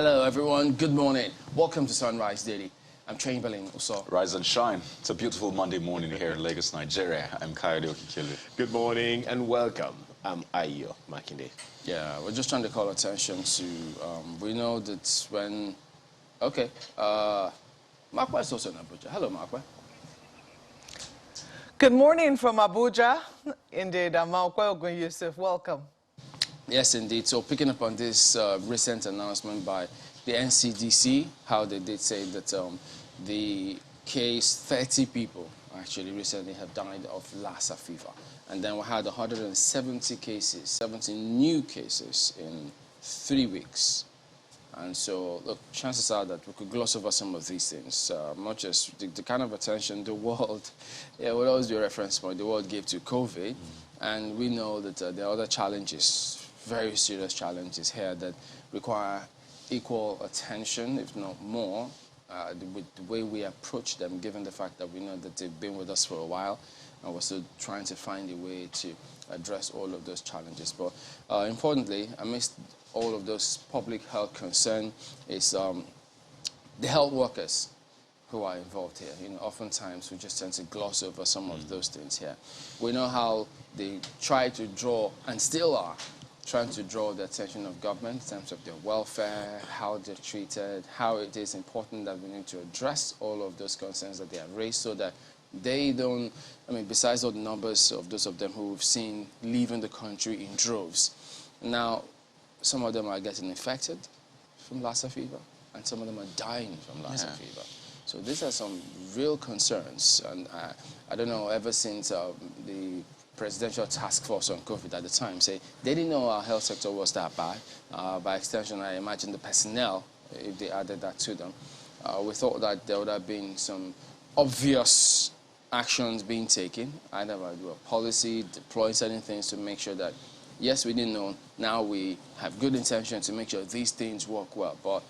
Hello, everyone. Good morning. Welcome to Sunrise Daily. I'm Chamberlain Uso. Rise and shine. It's a beautiful Monday morning here in Lagos, Nigeria. I'm Kayode Okikilu. Good morning and welcome. I'm Ayo Makinde. Yeah, we're just trying to call attention to, we know that when, Makwa is also in Abuja. Hello, Makwa. Good morning from Abuja. Indeed, I'm Makwa Ogun Yusuf. Welcome. Yes, indeed. So picking up on this recent announcement by the NCDC, how they did say that the case, 30 people actually recently have died of Lassa fever. And then we had 170 cases, 70 new cases in 3 weeks. And so, look, chances are that we could gloss over some of these things, much as the kind of attention the world, will always be a reference point, the world gave to COVID. And we know that there are other challenges, very serious challenges here that require equal attention, if not more, with the way we approach them, given the fact that we know that they've been with us for a while, and we're still trying to find a way to address all of those challenges. But importantly, amidst all of those public health concerns is the health workers who are involved here. You know, oftentimes we just tend to gloss over some of those things here. We know how they try to draw, and still are, trying to draw the attention of government in terms of their welfare, how they're treated, how it is important that we need to address all of those concerns that they have raised so that they don't, besides all the numbers of those of them who we've seen leaving the country in droves, now some of them are getting infected from Lassa fever and some of them are dying from Lassa fever. So these are some real concerns, and I don't know, ever since the Presidential Task Force on COVID at the time say they didn't know our health sector was that bad. By extension, I imagine the personnel, if they added that to them, we thought that there would have been some obvious actions being taken, either by a policy, deploying certain things to make sure that, yes, we didn't know, now we have good intention to make sure these things work well, but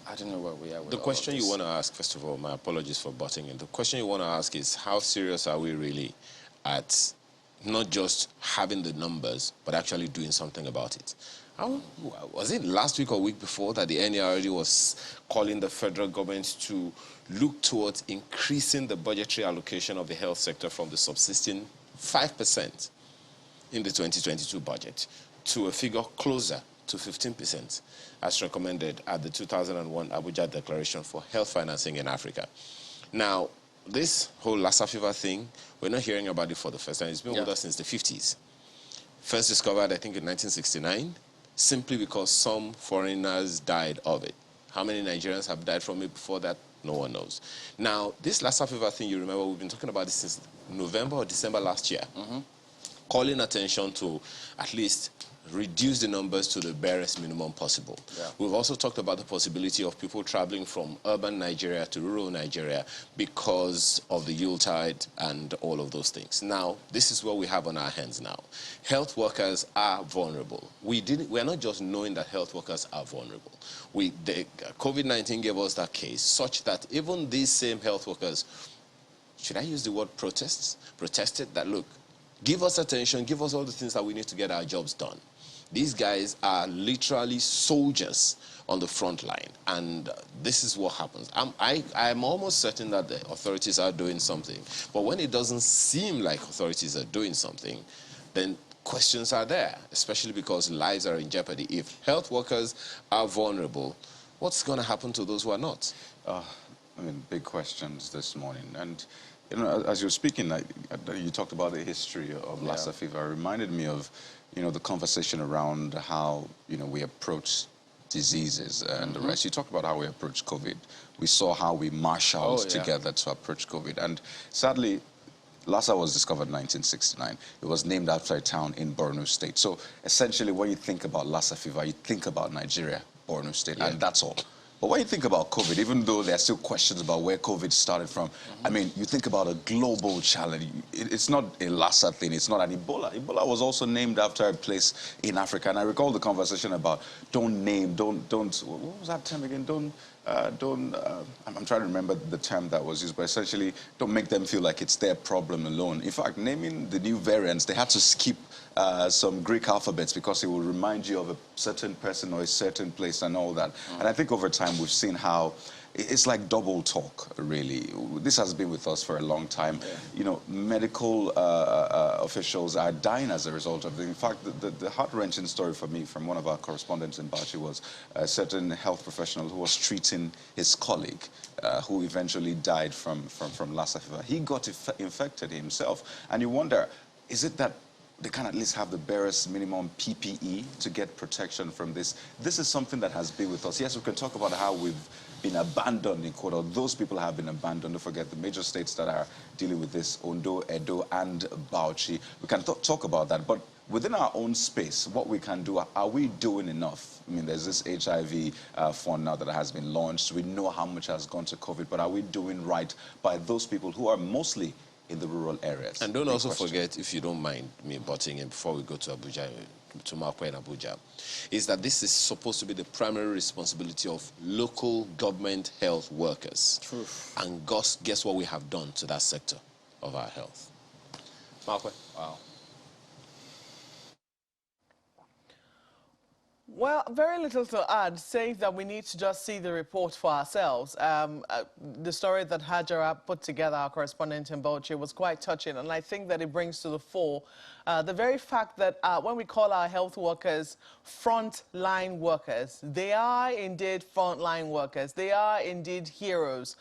I don't know where we are with The question you want to ask, first of all, my apologies for butting in. The question you want to ask is, how serious are we really at not just having the numbers, but actually doing something about it? Was it last week or week before that the NERD was calling the federal government to look towards increasing the budgetary allocation of the health sector from the subsisting 5% in the 2022 budget to a figure closer to 15%, as recommended at the 2001 Abuja Declaration for Health Financing in Africa. Now, this whole Lassa fever thing, we're not hearing about it for the first time. It's been with us since the 50s. First discovered, I think, in 1969, simply because some foreigners died of it. How many Nigerians have died from it before that? No one knows. Now, this Lassa fever thing, you remember, we've been talking about this since November or December last year, calling attention to at least reduce the numbers to the barest minimum possible. We've also talked about the possibility of people traveling from urban Nigeria to rural Nigeria because of the Yuletide and all of those things. Now, this is what we have on our hands now. Health workers are vulnerable. We're not just knowing that health workers are vulnerable. COVID-19 gave us that case such that even these same health workers, should I use the word protested that, look, give us attention, give us all the things that we need to get our jobs done. These guys are literally soldiers on the front line, and this is what happens. I'm almost certain that the authorities are doing something, but when it doesn't seem like authorities are doing something, then questions are there, especially because lives are in jeopardy. If health workers are vulnerable, what's going to happen to those who are not? Big questions this morning. And you know, as you're speaking, you talked about the history of Lassa fever. It reminded me of, the conversation around how, we approach diseases and the rest. You talked about how we approach COVID. We saw how we marshaled together to approach COVID. And sadly, Lassa was discovered in 1969. It was named after a town in Borno State. So essentially, when you think about Lassa fever, you think about Nigeria, Borno State, and that's all. But when you think about COVID, even though there are still questions about where COVID started from, you think about a global challenge. It's not a Lassa thing. It's not an Ebola. Ebola was also named after a place in Africa. And I recall the conversation about what was that term again? I'm trying to remember the term that was used, but essentially don't make them feel like it's their problem alone. In fact, naming the new variants, they had to skip some Greek alphabets because it will remind you of a certain person or a certain place and all that. And I think over time we've seen how it's like double talk, really. This has been with us for a long time. Yeah. You know, medical officials are dying as a result of it. In fact, the heart-wrenching story for me from one of our correspondents in Bauchi was a certain health professional who was treating his colleague who eventually died from Lassa fever. He got infected himself. And you wonder, is it that they can at least have the barest minimum PPE to get protection from this? This is something that has been with us. Yes, we can talk about how we've been abandoned in quote, or those people have been abandoned. Don't forget the major states that are dealing with this, Ondo, Edo, and Bauchi. We can talk about that, but within our own space, what we can do, are we doing enough? I mean, there's this HIV fund now that has been launched. We know how much has gone to COVID, but are we doing right by those people who are mostly in the rural areas? And don't also forget, if you don't mind me butting in before we go to Abuja, to Makwe and Abuja, is that this is supposed to be the primary responsibility of local government health workers. True. And guess what we have done to that sector of our health? Makwe? Wow. Well, very little to add, saying that we need to just see the report for ourselves. The story that Hajara put together, our correspondent in Bauchi, was quite touching, and I think that it brings to the fore the very fact that when we call our health workers frontline workers, they are indeed frontline workers. They are indeed heroes.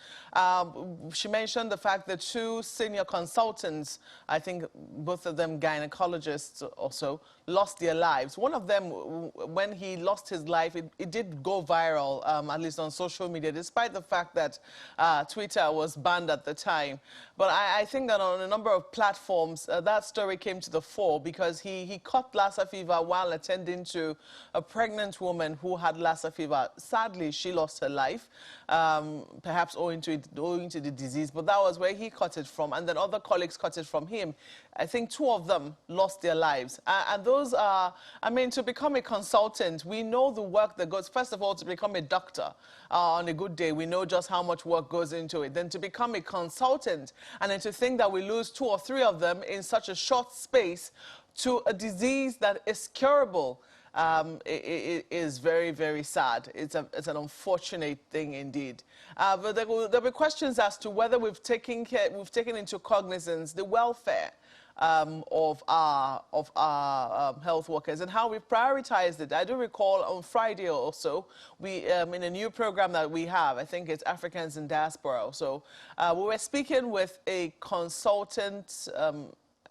She mentioned the fact that 2 senior consultants, I think both of them gynecologists also, lost their lives. One of them, when he lost his life, it did go viral, at least on social media, despite the fact that Twitter was banned at the time. But I think that on a number of platforms, that story came to the fore because he caught Lassa fever while attending to a pregnant woman who had Lassa fever. Sadly, she lost her life, perhaps owing to the disease, but that was where he caught it from, and then other colleagues caught it from him. I think 2 of them lost their lives. And those are, I mean, to become a consultant, we know the work that goes, first of all, to become a doctor on a good day, we know just how much work goes into it. Then to become a consultant, and then to think that we lose 2 or 3 of them in such a short space to a disease that is curable, it is very, very sad. It's an unfortunate thing indeed. But there'll be questions as to whether we've taken into cognizance the welfare of our health workers and how we've prioritized it. I do recall on Friday also, we in a new program that we have, I think it's Africans in Diaspora. So we were speaking with a consultant,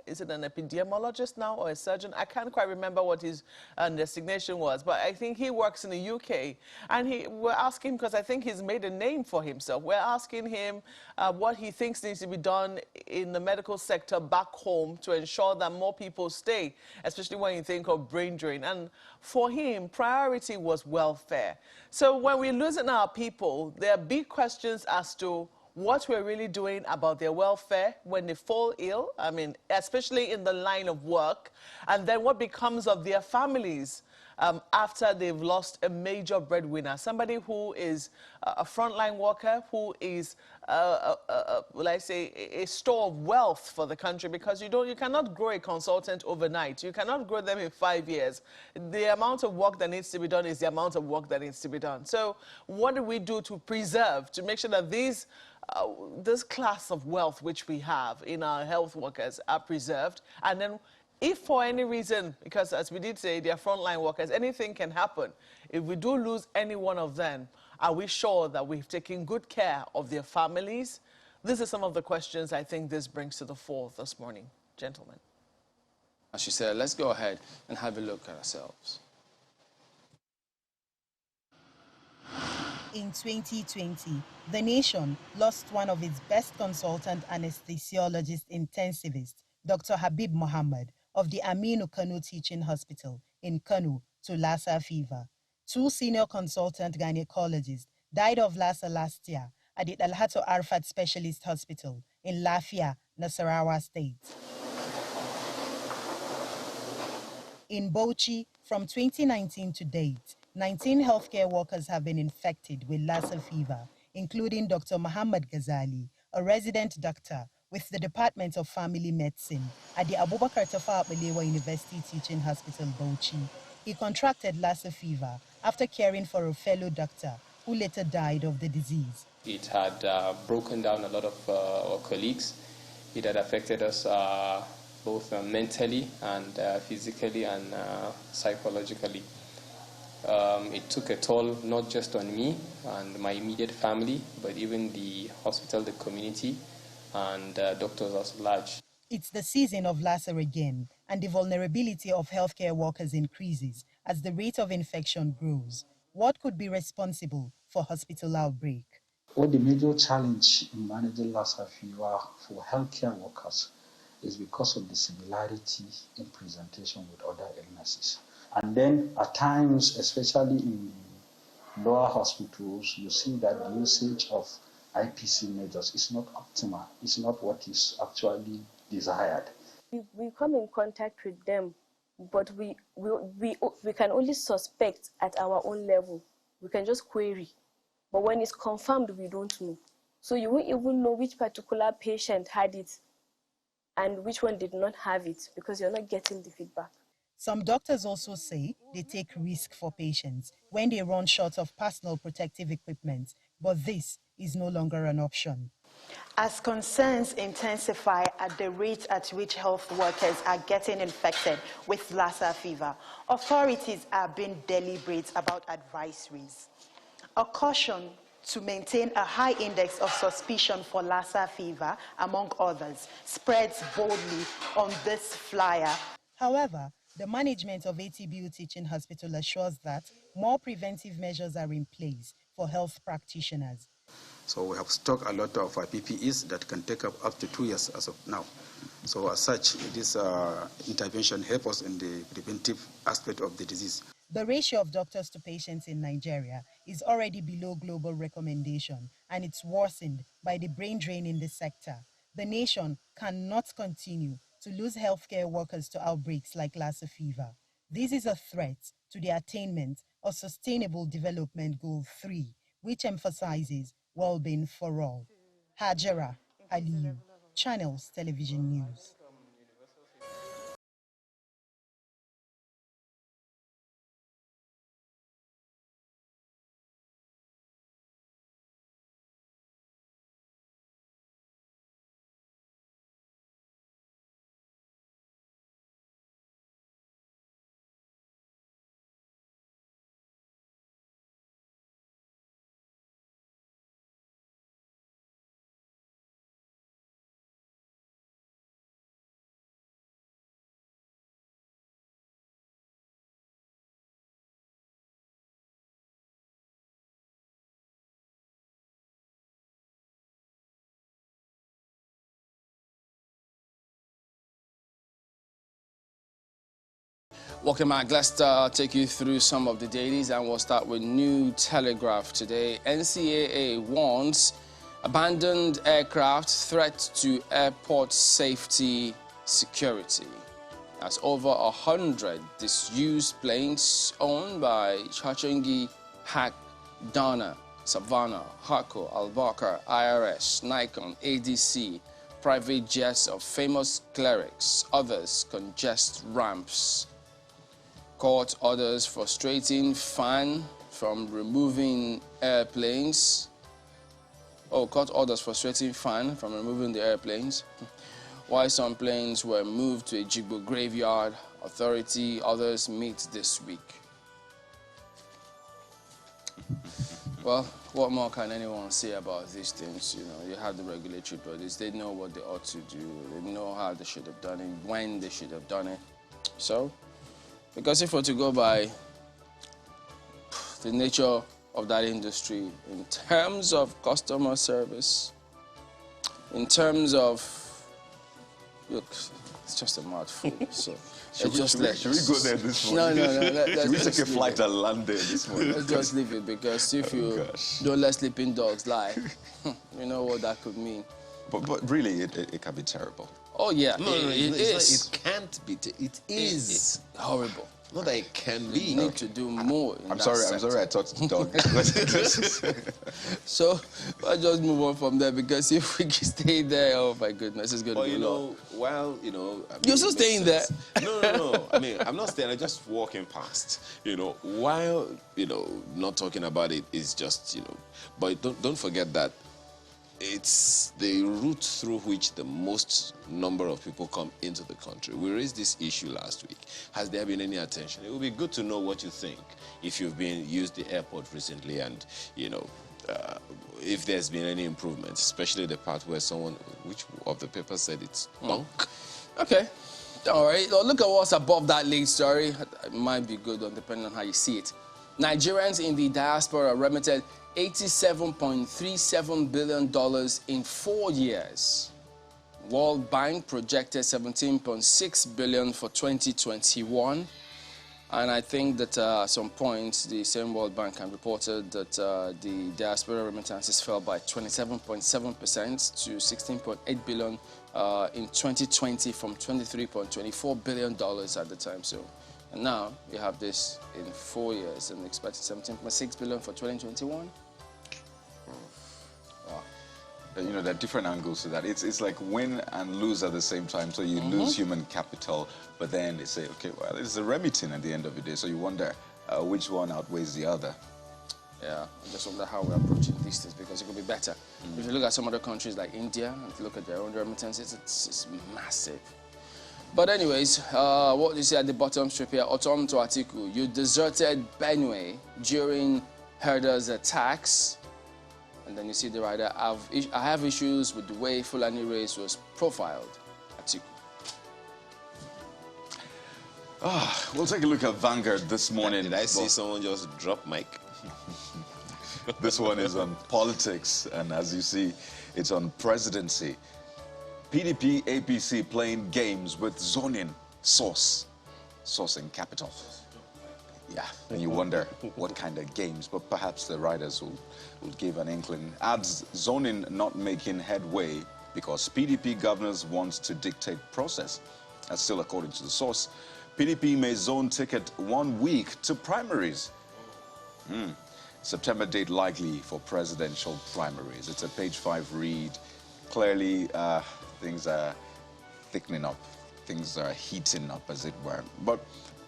is it an epidemiologist now or a surgeon? I can't quite remember what his designation was, but I think he works in the UK. And we're asking, because I think he's made a name for himself, we're asking him what he thinks needs to be done in the medical sector back home to ensure that more people stay, especially when you think of brain drain. And for him, priority was welfare. So when we're losing our people, there are big questions as to what we're really doing about their welfare when they fall ill, I mean, especially in the line of work, and then what becomes of their families after they've lost a major breadwinner, somebody who is a frontline worker, who is, will I say, a store of wealth for the country, because you cannot grow a consultant overnight. You cannot grow them in 5 years. The amount of work that needs to be done is the amount of work that needs to be done. So what do we do to preserve, to make sure that this class of wealth which we have in our health workers are preserved? And then if for any reason, because as we did say, they are frontline workers, anything can happen. If we do lose any one of them, are we sure that we've taken good care of their families? These are some of the questions I think this brings to the fore this morning, gentlemen. As you said, let's go ahead and have a look at ourselves. In 2020, the nation lost one of its best consultant anesthesiologist intensivist, Dr. Habib Mohammed, of the Aminu Kano Teaching Hospital in Kano to Lassa fever. 2 senior consultant gynecologists died of Lassa last year at the Dalhato Arfat Specialist Hospital in Lafia, Nasarawa State. In Bauchi, from 2019 to date, 19 healthcare workers have been infected with Lassa fever, including Dr. Muhammad Ghazali, a resident doctor with the Department of Family Medicine at the Abubakar Tafawa Balewa University Teaching Hospital, Bauchi. He contracted Lassa fever after caring for a fellow doctor who later died of the disease. It had broken down a lot of our colleagues. It had affected us both mentally and physically and psychologically. It took a toll not just on me and my immediate family, but even the hospital, the community, and doctors at large. It's the season of Lassa again, and the vulnerability of healthcare workers increases as the rate of infection grows. What could be responsible for hospital outbreak? Well, the major challenge in managing Lassa fever for healthcare workers is because of the similarity in presentation with other illnesses. And then at times, especially in lower hospitals, you see that the usage of IPC measures is not optimal. It's not what is actually desired. We come in contact with them, but we can only suspect at our own level. We can just query. But when it's confirmed, we don't know. So you won't even know which particular patient had it and which one did not have it because you're not getting the feedback. Some doctors also say they take risk for patients when they run short of personal protective equipment, but this is no longer an option. As concerns intensify at the rate at which health workers are getting infected with Lassa fever, authorities are being deliberate about advisories. A caution to maintain a high index of suspicion for Lassa fever, among others, spreads boldly on this flyer. However, the management of ATBU Teaching Hospital assures that more preventive measures are in place for health practitioners. So we have stocked a lot of PPEs that can take up to 2 years as of now. So as such, this intervention helps us in the preventive aspect of the disease. The ratio of doctors to patients in Nigeria is already below global recommendation, and it's worsened by the brain drain in the sector. The nation cannot continue to lose healthcare workers to outbreaks like Lassa fever. This is a threat to the attainment of Sustainable Development Goal 3, which emphasizes well-being for all. Hajara Aliyu, Channels Television News. Welcome back. Let's take you through some of the dailies, and we'll start with New Telegraph today. NCAA warns abandoned aircraft threat to airport safety security. That's over 100 disused planes owned by Chachengi, Hack, Donna, Savannah, Hako, Albakar, IRS, Nikon, ADC, private jets of famous clerics. Others congest ramps. Court orders frustrating fan from removing airplanes. Court orders frustrating fan from removing the airplanes. While some planes were moved to a Jigbo graveyard, authority others meet this week. Well, what more can anyone say about these things? You know, you have the regulatory bodies. They know what they ought to do. They know how they should have done it, when they should have done it. So, because if we're to go by the nature of that industry, in terms of customer service, in terms of, look, it's just a mouthful. So should we go there this morning? No. Should we take a flight and land there this morning? Let's just leave it, because if you don't let sleeping dogs lie, you know what that could mean. But really, it can be terrible. Oh, yeah. No, it can't be. It is. It's horrible. Not that it can We be. need to do more. I'm sorry, I thought dog. So I'll just move on from there because if we stay there, oh my goodness, it's going to But be you a lot. know, well, you know, I mean, You're still it makes staying there? sense. No. I mean, I'm not staying. I'm just walking past. You know, while not talking about it is just but don't forget that it's the route through which the most number of people come into the country. We raised this issue last week. Has there been any attention? It would be good to know what you think if you've used the airport recently, and if there's been any improvement, especially the part where which of the papers said it's bunk. Okay. All right. Well, look at what's above that lead story. It might be good, depending on how you see it. Nigerians in the diaspora remitted $87.37 billion in 4 years. World Bank projected $17.6 billion for 2021. And I think that at some point, the same World Bank had reported that the diaspora remittances fell by 27.7% to $16.8 billion in 2020 from $23.24 billion at the time. So, and now we have this in 4 years and expected $17.6 billion for 2021. There are different angles to that. It's like win and lose at the same time. So you lose human capital, but then they say, okay, well, it's a remitting at the end of the day. So you wonder which one outweighs the other. Yeah, I just wonder how we're approaching these things because it could be better. If you look at some other countries like India and look at their own remittances, it's massive. But anyways, what you see at the bottom strip here, Otom to Atiku, you deserted Benue during herders' attacks. And then you see the writer, I have issues with the way Fulani race was profiled. Atiku. We'll take a look at Vanguard this morning. Did I see someone just drop mic? This one is on politics, and as you see, it's on presidency. PDP, APC playing games with zoning, sourcing capital. Yeah, and you wonder what kind of games, but perhaps the writers will give an inkling. Adds zoning not making headway because PDP governors want to dictate process. That's still according to the source. PDP may zone ticket 1 week to primaries. September date likely for presidential primaries. It's a page 5 read. Clearly, things are thickening up. Things are heating up, as it were. But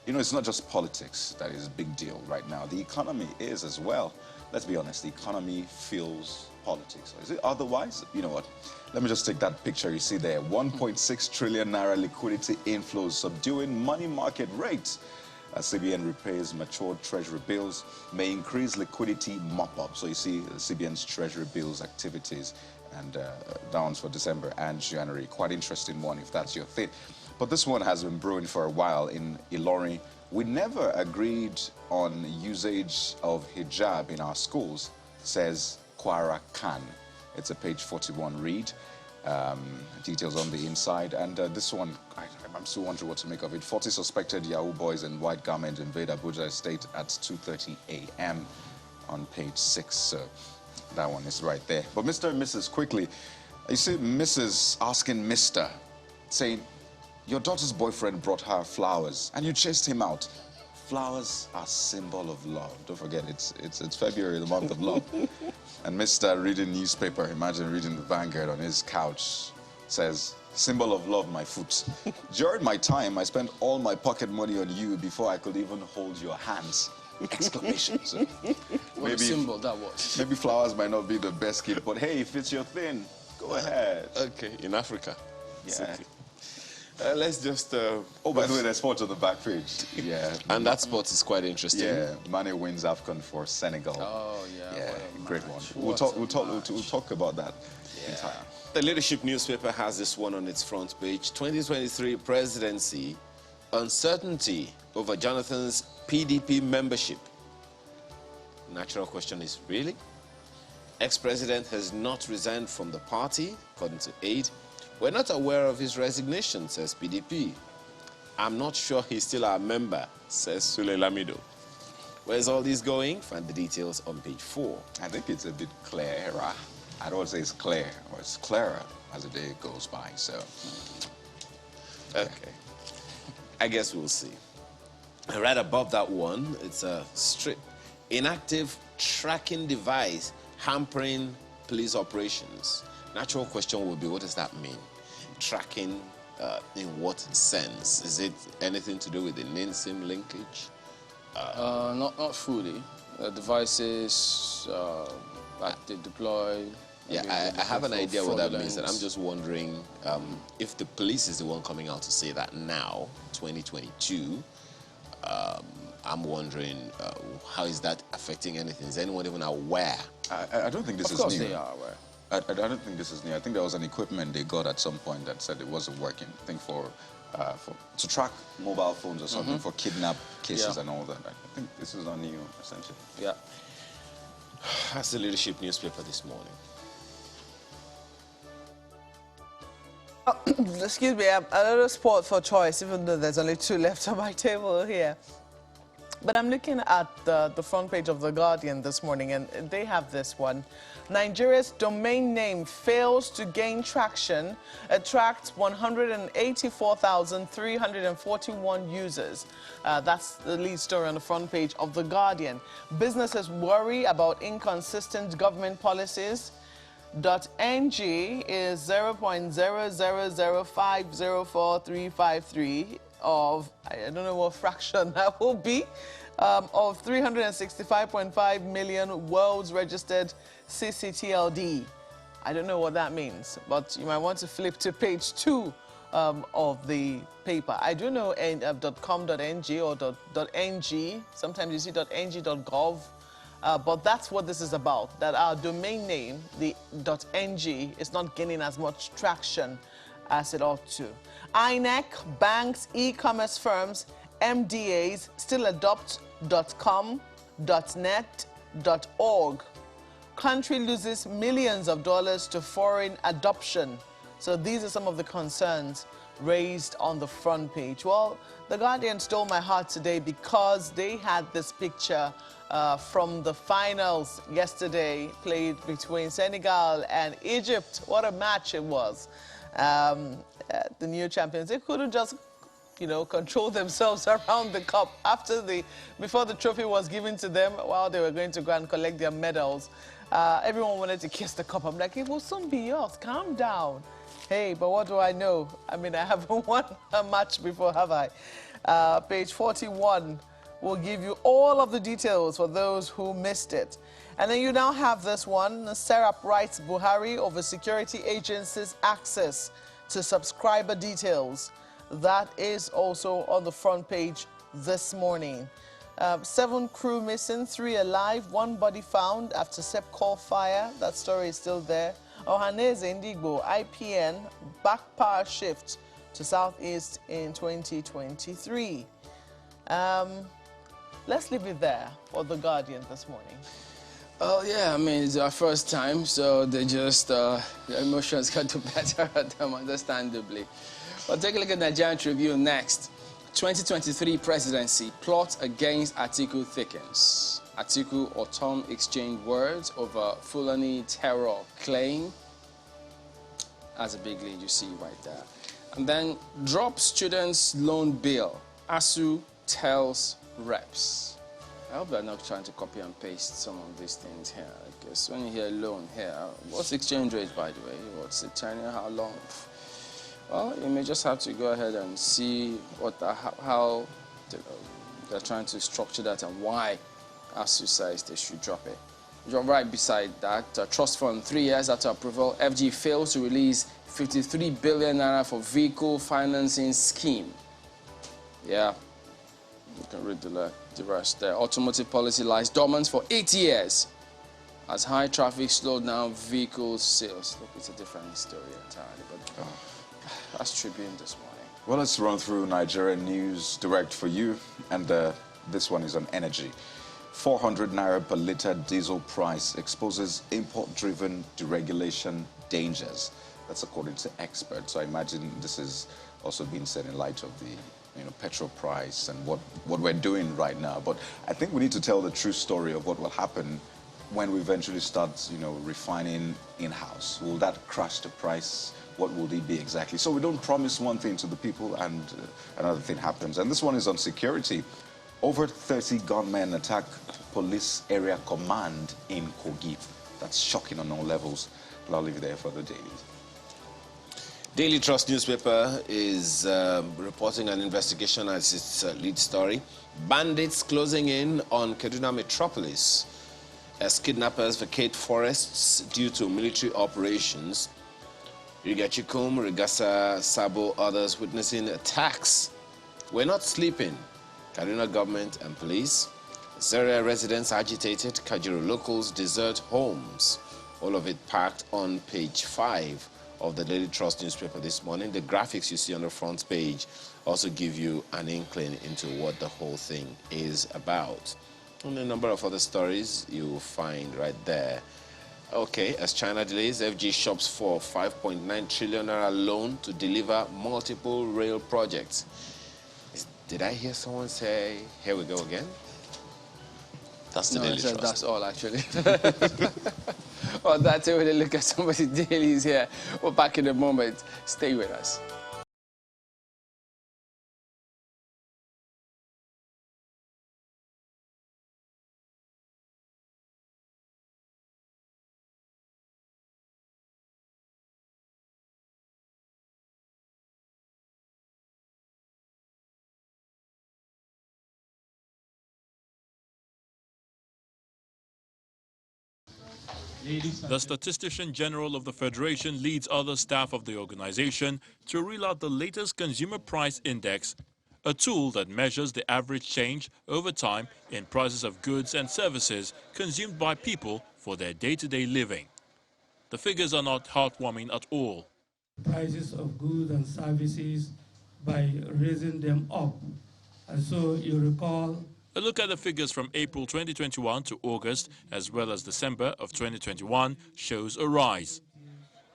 it's not just politics that is a big deal right now. The economy is as well. Let's be honest, the economy fuels politics. Is it otherwise? You know what? Let me just take that picture you see there. 1.6 trillion naira liquidity inflows subduing money market rates. As CBN repays matured treasury bills, may increase liquidity mop-up. So you see CBN's treasury bills activities and downs for December and January. Quite interesting one if that's your thing. But this one has been brewing for a while in Ilorin. We never agreed on usage of hijab in our schools, says Kwara Khan. It's a page 41 read. Details on the inside. And this one, I'm still wondering what to make of it. 40 suspected Yahoo boys in white garment invade Abuja Estate at 2:30 a.m. on page 6. So that one is right there. But Mr. and Mrs. quickly, you see Mrs. asking Mr. saying, your daughter's boyfriend brought her flowers and you chased him out. Flowers are a symbol of love. Don't forget, it's February, the month of love. And Mr. reading newspaper, imagine reading the Vanguard on his couch, says, symbol of love, my foot. During my time, I spent all my pocket money on you before I could even hold your hands. Exclamation. So what a symbol that was. Maybe flowers might not be the best gift, but hey, if it's your thing, go ahead. Okay, in Africa. Yeah. Let's just... by the way, there's sports on the back page. Yeah. And that sport is quite interesting. Yeah, Mane wins AFCON for Senegal. Oh, yeah. Yeah, great one. We'll talk about that. Yeah. The Leadership newspaper has this one on its front page. 2023 presidency, uncertainty over Jonathan's PDP membership. Natural question is, really? Ex-president has not resigned from the party, according to Aid. We're not aware of his resignation, says PDP. I'm not sure he's still our member, says Sule Lamido. Where's all this going? Find the details on page 4. I think it's a bit clearer. I don't say it's clear, or it's clearer as the day goes by, so. Okay. I guess we'll see. And right above that one, it's a strip. Inactive tracking device hampering police operations. Natural question would be, what does that mean? Tracking in what sense? Is it anything to do with the NIN-SIM linkage? Not fully. Devices that they deploy. Yeah, I have an idea what that means, and I'm just wondering if the police is the one coming out to say that now, 2022. I'm wondering how is that affecting anything? Is anyone even aware? I don't think this is new. Of course they are aware. I don't think this is new. I think there was an equipment they got at some point that said it wasn't working. I think to track mobile phones or something for kidnap cases and all that. I think this is not new, essentially. Yeah. That's the leadership newspaper this morning. Excuse me, I'm a little sport for choice, even though there's only 2 left on my table here. But I'm looking at the front page of The Guardian this morning, and they have this one. Nigeria's domain name fails to gain traction, attracts 184,341 users. That's the lead story on the front page of The Guardian. Businesses worry about inconsistent government policies. .ng is 0.000504353 of, I don't know what fraction that will be, of 365.5 million world's registered CCTLD. I don't know what that means, but you might want to flip to page 2 of the paper. I do know .com.ng or .ng. Sometimes you see .ng.gov. But that's what this is about, that our domain name, the .ng, is not gaining as much traction as it ought to. INEC, banks, e-commerce firms, MDAs still adopt .com, .net, .org. Country loses millions of dollars to foreign adoption. So these are some of the concerns raised on the front page. Well, The Guardian stole my heart today because they had this picture from the finals yesterday, played between Senegal and Egypt. What a match it was. The new champions, they couldn't just, control themselves around the cup before the trophy was given to them while they were going to go and collect their medals. Everyone wanted to kiss the cup. I'm like, it will soon be yours. Calm down. Hey, but what do I know? I mean, I haven't won a match before, have I? Page 41 will give you all of the details for those who missed it. And then you now have this one. Serap writes Buhari over security agencies' access to subscriber details. That is also on the front page this morning. 7 crew missing, 3 alive, 1 body found after Sepcol fire. That story is still there. Ohaneze Indigbo, IPN, back power shift to Southeast in 2023. Let's leave it there for The Guardian this morning. Oh, yeah, I mean, it's our first time, so they just, their emotions got to better at them, understandably. Well, take a look at Nigerian Tribune next. 2023 presidency, plot against Atiku thickens. Atiku or Tom exchanged words over Fulani terror claim. That's a big lead you see right there. And then drop students' loan bill. ASU tells reps. I hope they're not trying to copy and paste some of these things here. Because when you hear loan here, what's the exchange rate, by the way? What's the tenure? How long? Well, you may just have to go ahead and see how they're trying to structure that and why ASU says they should drop it. Right beside that, trust fund 3 years after approval, FG fails to release 53 billion naira for vehicle financing scheme. Yeah, you can read the rest there. Automotive policy lies dormant for 8 years as high traffic slowed down vehicle sales. Look, it's a different story entirely, but that's Tribune this morning. Well, let's run through Nigerian news direct for you, and this one is on energy. 400 naira per litre diesel price exposes import-driven deregulation dangers. That's according to experts. So I imagine this is also being said in light of the petrol price and what we're doing right now. But I think we need to tell the true story of what will happen when we eventually start, refining in-house. Will that crash the price? What will it be exactly? So we don't promise one thing to the people and another thing happens. And this one is on security. Over 30 gunmen attack police area command in Kogi. That's shocking on all levels. I'll leave it there for the dailies. Daily Trust newspaper is reporting an investigation as its lead story. Bandits closing in on Kaduna metropolis as kidnappers vacate forests due to military operations. Rigachikum, Rigasa, Sabo, others witnessing attacks. We're not sleeping. Kaduna government and police. Zaria residents agitated. Kajuru locals desert homes. All of it packed on page 5 of the Daily Trust newspaper this morning. The graphics you see on the front page also give you an inkling into what the whole thing is about. And a number of other stories you'll find right there. Okay, as China delays, FG shops for 5.9 trillion naira loan to deliver multiple rail projects. Did I hear someone say, here we go again? That's the Daily Trust. That's all, actually. Well, that's it. When you look at some of the dailies here. We're back in a moment. Stay with us. The Statistician General of the Federation leads other staff of the organization to reel out the latest Consumer Price Index, a tool that measures the average change over time in prices of goods and services consumed by people for their day-to-day living. The figures are not heartwarming at all. Prices of goods and services by raising them up. And so you recall A look at the figures from April 2021 to August, as well as December of 2021, shows a rise.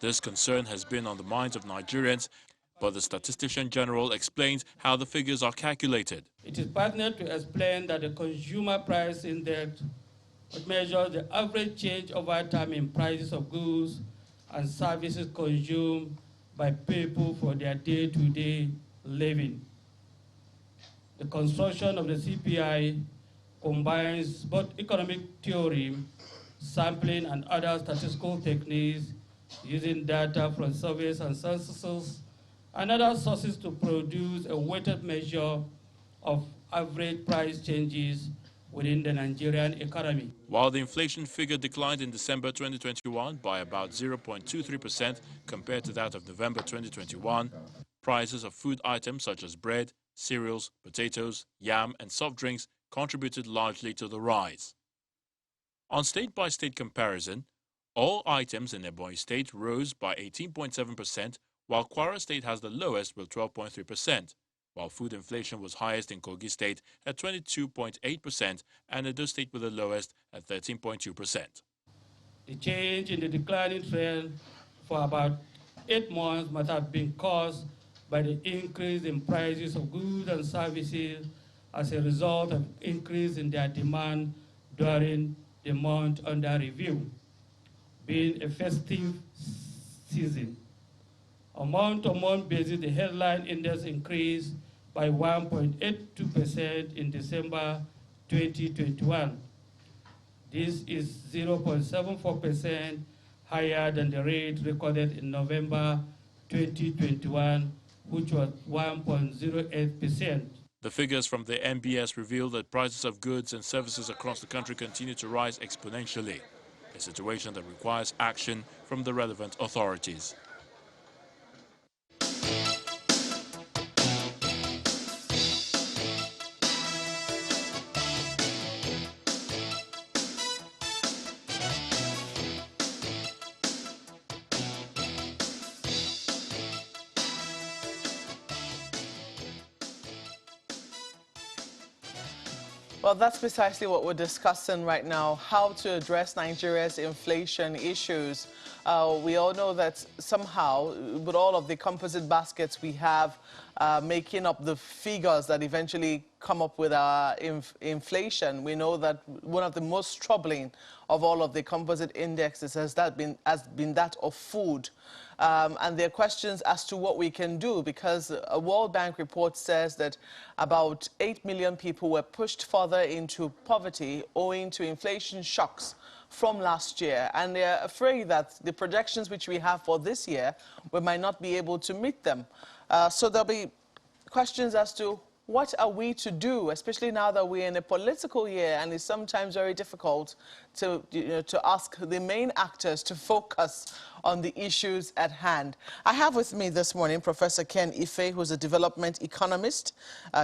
This concern has been on the minds of Nigerians, but the Statistician General explains how the figures are calculated. it is pertinent to explain that the Consumer Price Index measures the average change over time in prices of goods and services consumed by people for their day-to-day living. The construction of the CPI combines both economic theory, sampling, and other statistical techniques using data from surveys and censuses and other sources to produce a weighted measure of average price changes within the Nigerian economy. While the inflation figure declined in December 2021 by about 0.23% compared to that of November 2021, prices of food items such as bread, cereals, potatoes, yam, and soft drinks contributed largely to the rise. On state-by-state comparison, all items in Ebonyi State rose by 18.7%, while Kwara State has the lowest with 12.3%, while food inflation was highest in Kogi State at 22.8% and Edo State with the lowest at 13.2%. The change in the declining trend for about 8 months must have been caused by the increase in prices of goods and services as a result of increase in their demand during the month under review, being a festive season. On month-to-month basis, the headline index increased by 1.82% in December 2021. This is 0.74% higher than the rate recorded in November 2021, which was 1.08%. The figures from the NBS reveal that prices of goods and services across the country continue to rise exponentially, a situation that requires action from the relevant authorities. Well, that's precisely what we're discussing right now, how to address Nigeria's inflation issues. We all know that somehow, with all of the composite baskets we have making up the figures that eventually come up with our inflation, we know that one of the most troubling of all of the composite indexes has been that of food. And there are questions as to what we can do, because a World Bank report says that about 8 million people were pushed further into poverty owing to inflation shocks from last year. And they're afraid that the projections which we have for this year, we might not be able to meet them. So there'll be questions as to what are we to do, especially now that we're in a political year, and it's sometimes very difficult to, to ask the main actors to focus on the issues at hand. I have with me this morning Professor Ken Ife, who's a development economist,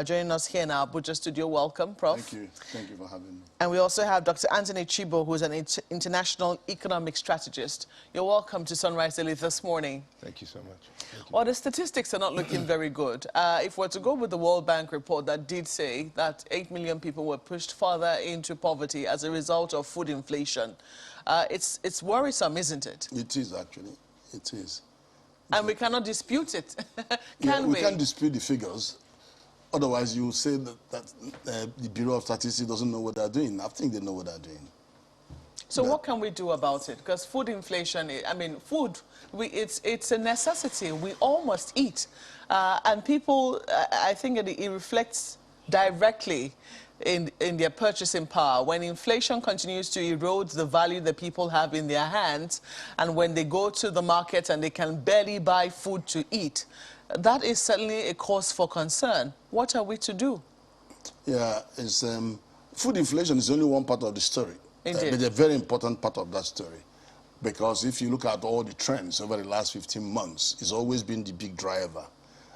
joining us here in our Abuja studio. Welcome, Prof. Thank you. Thank you for having me. And we also have Dr. Anthony Chibo, who's an international economic strategist. You're welcome to Sunrise Daily this morning. Thank you so much. Thank you. Well, the statistics are not looking very good. If we're to go with the World Bank report that did say that 8 million people were pushed further into poverty as a result of food inflation, it's worrisome, isn't it? It is, actually. It is. And we cannot dispute it, we can't dispute the figures. Otherwise, you will say that the Bureau of Statistics doesn't know what they're doing. I think they know what they're doing. So what can we do about it? Because food inflation, I mean, food, it's a necessity. We all must eat. And people, I think it reflects directly in their purchasing power. When inflation continues to erode the value that people have in their hands, and when they go to the market and they can barely buy food to eat, that is certainly a cause for concern. What are we to do? Yeah, food inflation is only one part of the story. Indeed. But a very important part of that story. Because if you look at all the trends over the last 15 months, it's always been the big driver.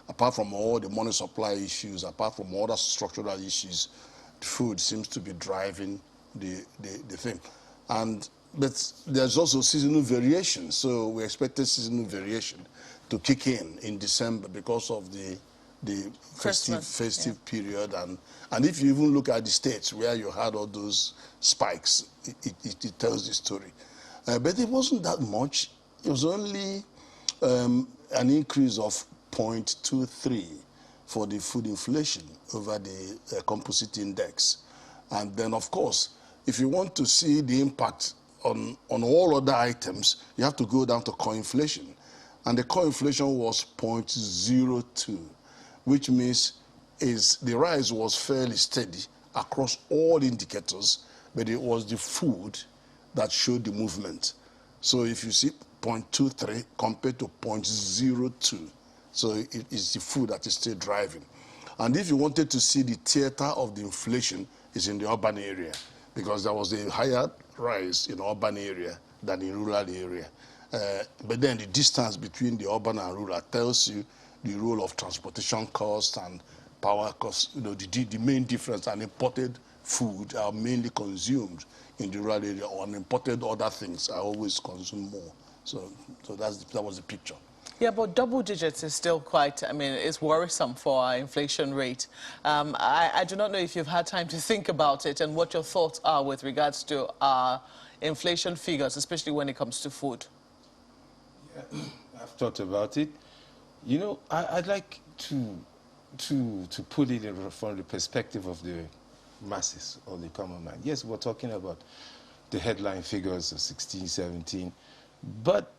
Apart from all the money supply issues, apart from all the structural issues, food seems to be driving the thing. But there's also seasonal variation. So we expected seasonal variation to kick in December because of the festive period. And if you even look at the states where you had all those spikes, it tells the story. But it wasn't that much. It was only an increase of 0.23 for the food inflation over the composite index. And then, of course, if you want to see the impact on all other items, you have to go down to core inflation. And the core inflation was 0.02, which means the rise was fairly steady across all indicators, but it was the food that showed the movement. So if you see 0.23 compared to 0.02, so it is the food that is still driving. And if you wanted to see the theater of the inflation, is in the urban area, because there was a higher rise in urban area than in rural area. But then the distance between the urban and rural tells you the role of transportation costs and power costs. You know, the main difference, and imported food are mainly consumed in the rural area, or imported other things are always consumed more. So that was the picture. Yeah, but double digits is still quite, I mean, it's worrisome for our inflation rate. I do not know if you've had time to think about it and what your thoughts are with regards to our inflation figures, especially when it comes to food. Yeah, I've thought about it. You know, I'd like to put it from the perspective of the masses or the common man. Yes, we're talking about the headline figures of 16, 17, but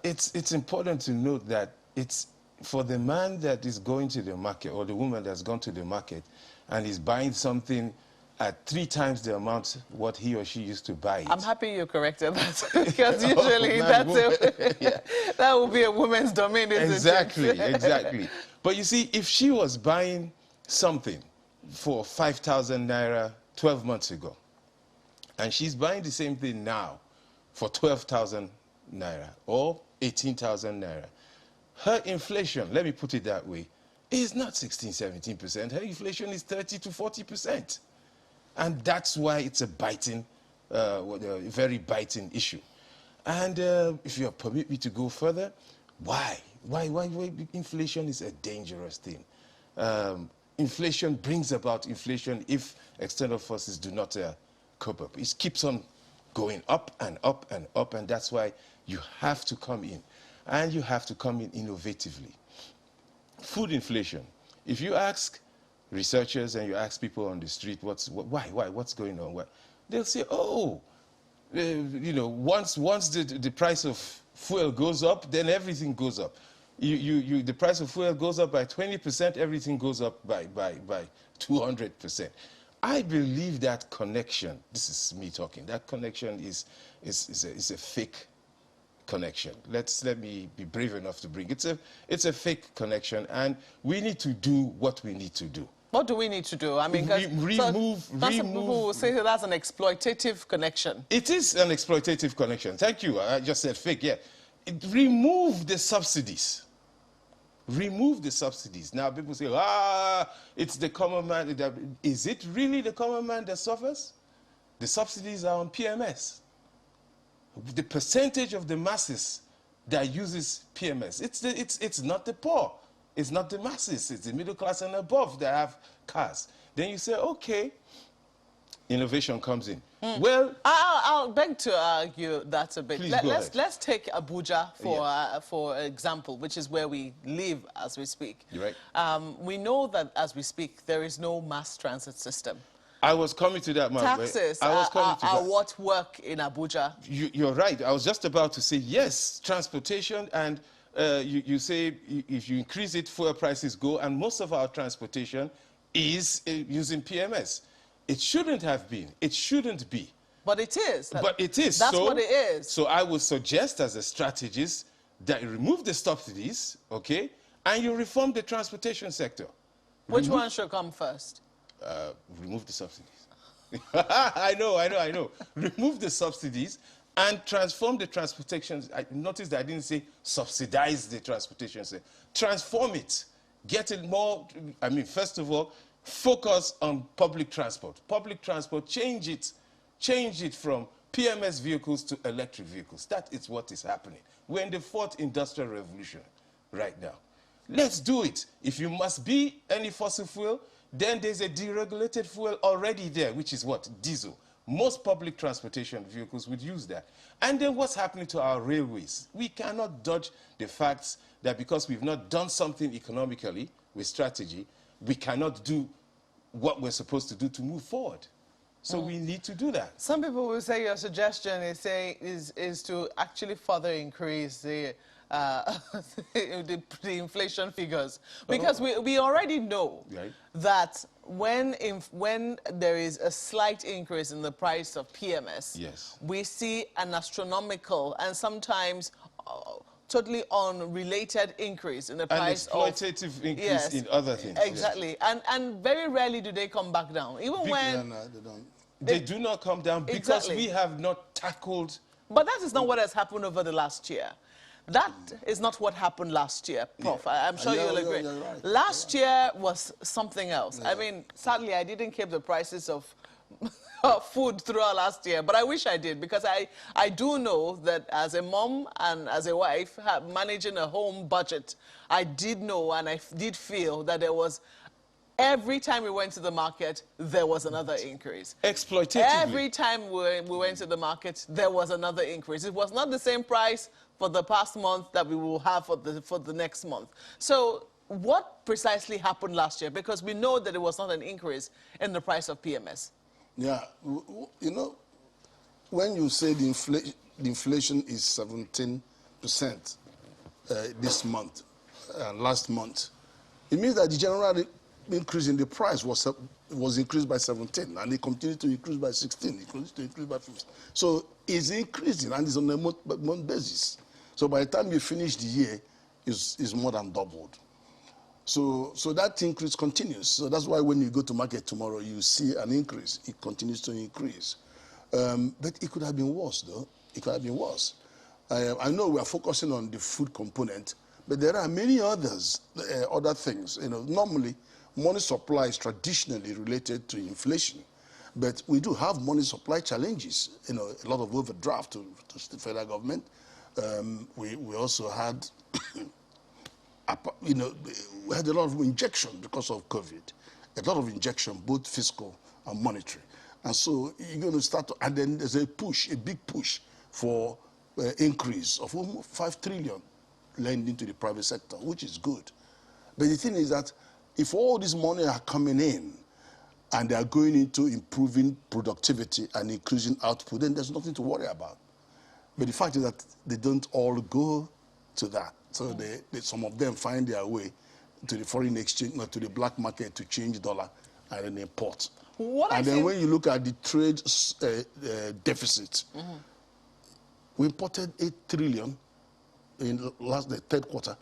it's important to note that it's for the man that is going to the market, or the woman that's gone to the market and is buying something at 3 times the amount what he or she used to buy it. I'm happy you corrected that, because usually that would be a woman's domain, isn't exactly, it? Exactly. But you see, if she was buying something for 5,000 naira 12 months ago, and she's buying the same thing now for 12,000 naira or 18,000 naira, her inflation, let me put it that way, is not 16, 17%. Her inflation is 30 to 40%. And that's why it's a biting, a very biting issue. And if you permit me to go further, why? Why inflation is a dangerous thing. Inflation brings about inflation if external forces do not cope up. It keeps on going up and up and up, and that's why you have to come in. And you have to come in innovatively. Food inflation. If you ask researchers and you ask people on the street, what's going on? They'll say, oh, you know, once the price of fuel goes up, then everything goes up. The price of fuel goes up by 20%, everything goes up by 200%. I believe that connection, this is me talking, that connection is a fake connection. Let me be brave enough to bring it's a fake connection, and we need to do what we need to do. What do we need to do? I mean, remove. People will say that that's an exploitative connection. It is an exploitative connection. Thank you. I just said fake. Yeah, remove the subsidies. Remove the subsidies. Now people say, it's the common man. Is it really the common man that suffers? The subsidies are on PMS. The percentage of the masses that uses PMS, it's not the poor. It's not the masses. It's the middle class and above that have cars. Then you say, okay, innovation comes in. Well, I'll beg to argue that a bit. Please Let's take Abuja for example, which is where we live as we speak. You're right. We know that as we speak, there is no mass transit system. I was coming to that, ma'am. Taxes are what work in Abuja. You're right. I was just about to say, yes, transportation, and you say if you increase it, fuel prices go, and most of our transportation is using PMS. It shouldn't have been. It shouldn't be. But it is. But it is. That's what it is. So I would suggest as a strategist that you remove the subsidies, okay, and you reform the transportation sector. Which one should come first? Remove the subsidies. I know. Remove the subsidies and transform the transportation. I noticed that I didn't say subsidize the transportation sector. Transform it. Get it more, I mean, first of all, focus on public transport. Public transport, change it from PMS vehicles to electric vehicles. That is what is happening. We're in the 4th industrial revolution right now. Let's do it. If you must be any fossil fuel, then there's a deregulated fuel already there, which is what? Diesel. Most public transportation vehicles would use that. And then what's happening to our railways? We cannot dodge the facts that because we've not done something economically with strategy, we cannot do what we're supposed to do to move forward. So we need to do that. Some people will say your suggestion is to actually further increase the inflation figures, because we already know that when there is a slight increase in the price of PMS, we see an astronomical and sometimes totally unrelated increase in the price of... An exploitative increase in other things. Exactly. And very rarely do they come back down. Even when... They do not come down because we have not tackled... But that is not what has happened over the last year. That is not what happened last year, Prof. I'm sure you'll agree. Right. Last year was something else. I mean, sadly, I didn't keep the prices of food throughout last year, but I wish I did, because I do know that as a mom and as a wife, managing a home budget, I did know and I did feel that there was... Every time we went to the market, there was another increase. Exploitatively. Every time we went to the market, there was another increase. It was not the same price for the past month that we will have for the next month. So what precisely happened last year? Because we know that it was not an increase in the price of PMS. Yeah, you know, when you say the inflation is 17% this month, last month, it means that the general increase in the price was increased by 17, and it continued to increase by 16. It continues to increase by 15. So it's increasing, and it's on a month basis. So by the time you finish the year, it's more than doubled. So that increase continues. So that's why when you go to market tomorrow, you see an increase. It continues to increase. But it could have been worse, though. It could have been worse. I know we are focusing on the food component, but there are many others, other things. You know, normally, money supply is traditionally related to inflation, but we do have money supply challenges. You know, a lot of overdraft to the federal government. We also had, you know, we had a lot of injection because of COVID. A lot of injection, both fiscal and monetary. And so you're going to start to, and then there's a push, a big push for increase of almost 5 trillion lending to the private sector, which is good. But the thing is that if all this money are coming in and they are going into improving productivity and increasing output, then there's nothing to worry about. But the fact is that they don't all go to that. So some of them find their way to the foreign exchange, not to the black market to change dollar and then import. And then when you look at the trade deficit, we imported 8 trillion in the third quarter,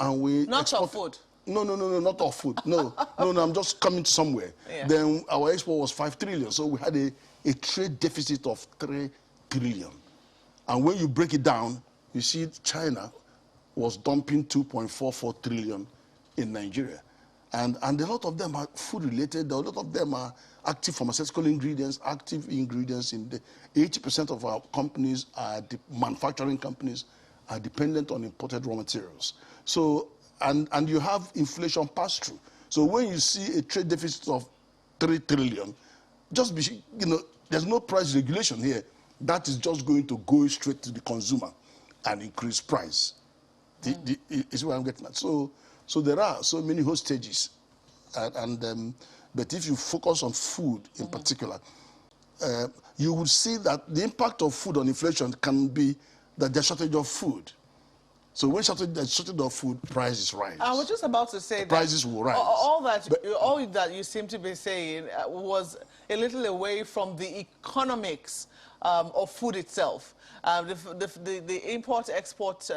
and we not of food. No, not of food. No, I'm just coming to somewhere. Yeah. Then our export was 5 trillion, so we had a trade deficit of 3 trillion. And when you break it down, you see China was dumping 2.44 trillion in Nigeria. And a lot of them are food-related. A lot of them are active pharmaceutical ingredients, active ingredients in the 80% of our companies are manufacturing companies are dependent on imported raw materials. So, and you have inflation pass-through. So when you see a trade deficit of 3 trillion, just be, there's no price regulation here. That is just going to go straight to the consumer and increase price. Is what I'm getting at. So there are so many hostages, but if you focus on food in particular, you would see that the impact of food on inflation can be that there's shortage of food. So when there's shortage of food, prices rise. I was just about to say that prices will rise. All that you seem to be saying was a little away from the economics of food itself. The import-export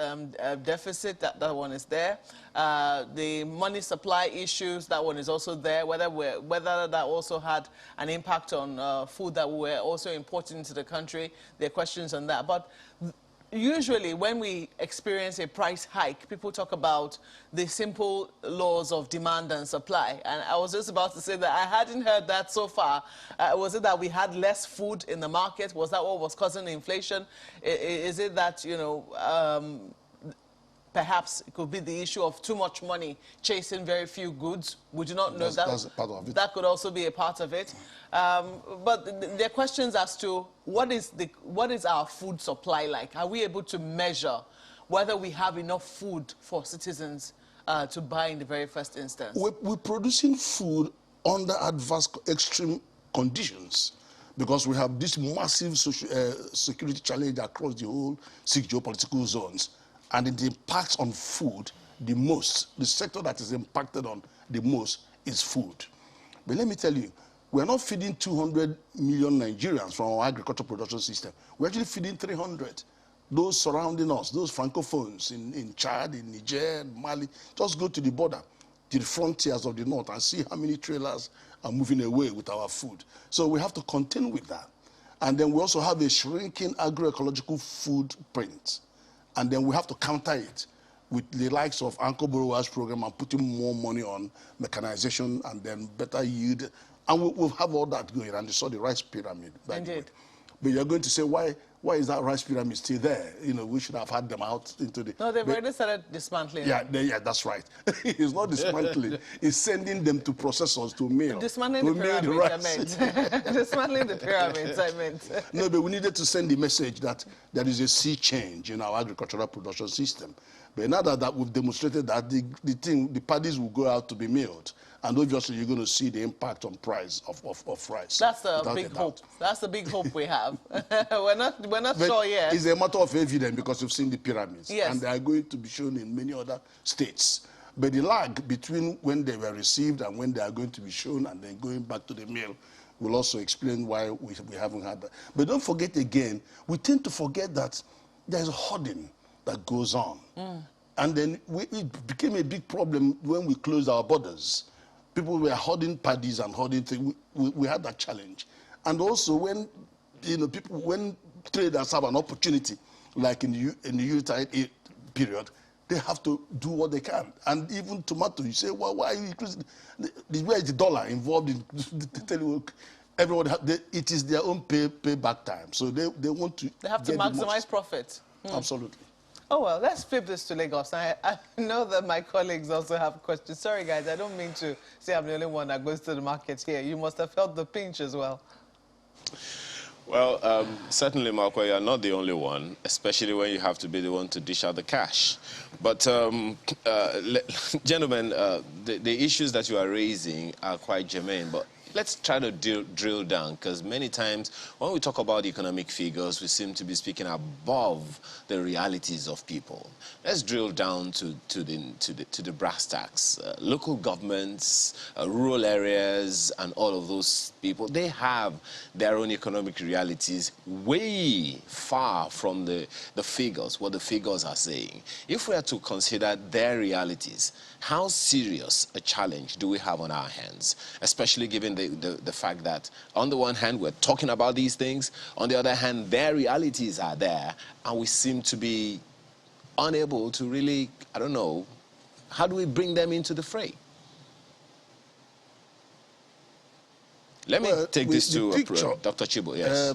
deficit, that one is there. The money supply issues, that one is also there. Whether that also had an impact on food that we're also importing into the country, there are questions on that. But usually when we experience a price hike, people talk about the simple laws of demand and supply. And I was just about to say that I hadn't heard that so far. Was it that we had less food in the market? Was that what was causing the inflation? Is it that, perhaps it could be the issue of too much money chasing very few goods? Would you not know that? That's a part of it. That could also be a part of it. But there are questions as to what is our food supply like? Are we able to measure whether we have enough food for citizens to buy in the very first instance? We're producing food under adverse extreme conditions because we have this massive security challenge across the whole 6 geopolitical zones. And it impacts on food the most. The sector that is impacted on the most is food. But let me tell you, we're not feeding 200 million Nigerians from our agricultural production system. We're actually feeding 300. Those surrounding us, those francophones in Chad, in Niger, Mali, just go to the border, to the frontiers of the north and see how many trailers are moving away with our food. So we have to contend with that. And then we also have a shrinking agroecological footprint. And then we have to counter it with the likes of Anchor Borrowers Program and putting more money on mechanization and then better yield. And we'll have all that going. And you saw the rice pyramid. Indeed. But you're going to say, why is that rice pyramid still there? We should have had them out into the... No, they've already started dismantling. Yeah, that's right. It's not dismantling. It's sending them to processors to mill. Dismantling the pyramids, I meant. Dismantling the pyramids, I meant. No, but we needed to send the message that there is a sea change in our agricultural production system. But now that we've demonstrated that the paddies will go out to be milled, and obviously you're going to see the impact on price of rice. That's the big hope. That's the big hope we have. we're not sure yet. It's a matter of evidence because you've seen the pyramids. Yes. And they are going to be shown in many other states. But the lag between when they were received and when they are going to be shown and then going back to the mill will also explain why we haven't had that. But don't forget again, we tend to forget that there's hoarding that goes on. And then it became a big problem when we closed our borders. People were hoarding paddies and hoarding things. We had that challenge. And also when when traders have an opportunity, like in the Yuletide period, they have to do what they can. And even tomato, you say, well, why are you increasing? Where is the dollar involved in? Tell you, everybody, it is their own payback time. So they want to. They have to maximize profit. Absolutely. Oh, well, let's flip this to Lagos. I know that my colleagues also have questions. Sorry, guys, I don't mean to say I'm the only one that goes to the market here. You must have felt the pinch as well. Well, certainly, Marco, you're not the only one, especially when you have to be the one to dish out the cash. But, gentlemen, the issues that you are raising are quite germane, but let's try to drill down, because many times when we talk about economic figures, we seem to be speaking above the realities of people. Let's drill down to the brass tacks. Local governments, rural areas, and all of those people, they have their own economic realities way far from the figures, what the figures are saying. If we are to consider their realities, how serious a challenge do we have on our hands, especially given the fact that on the one hand we're talking about these things, on the other hand their realities are there, and we seem to be unable to really, I don't know, how do we bring them into the fray? Let me take this to Dr. Chibo. Yes.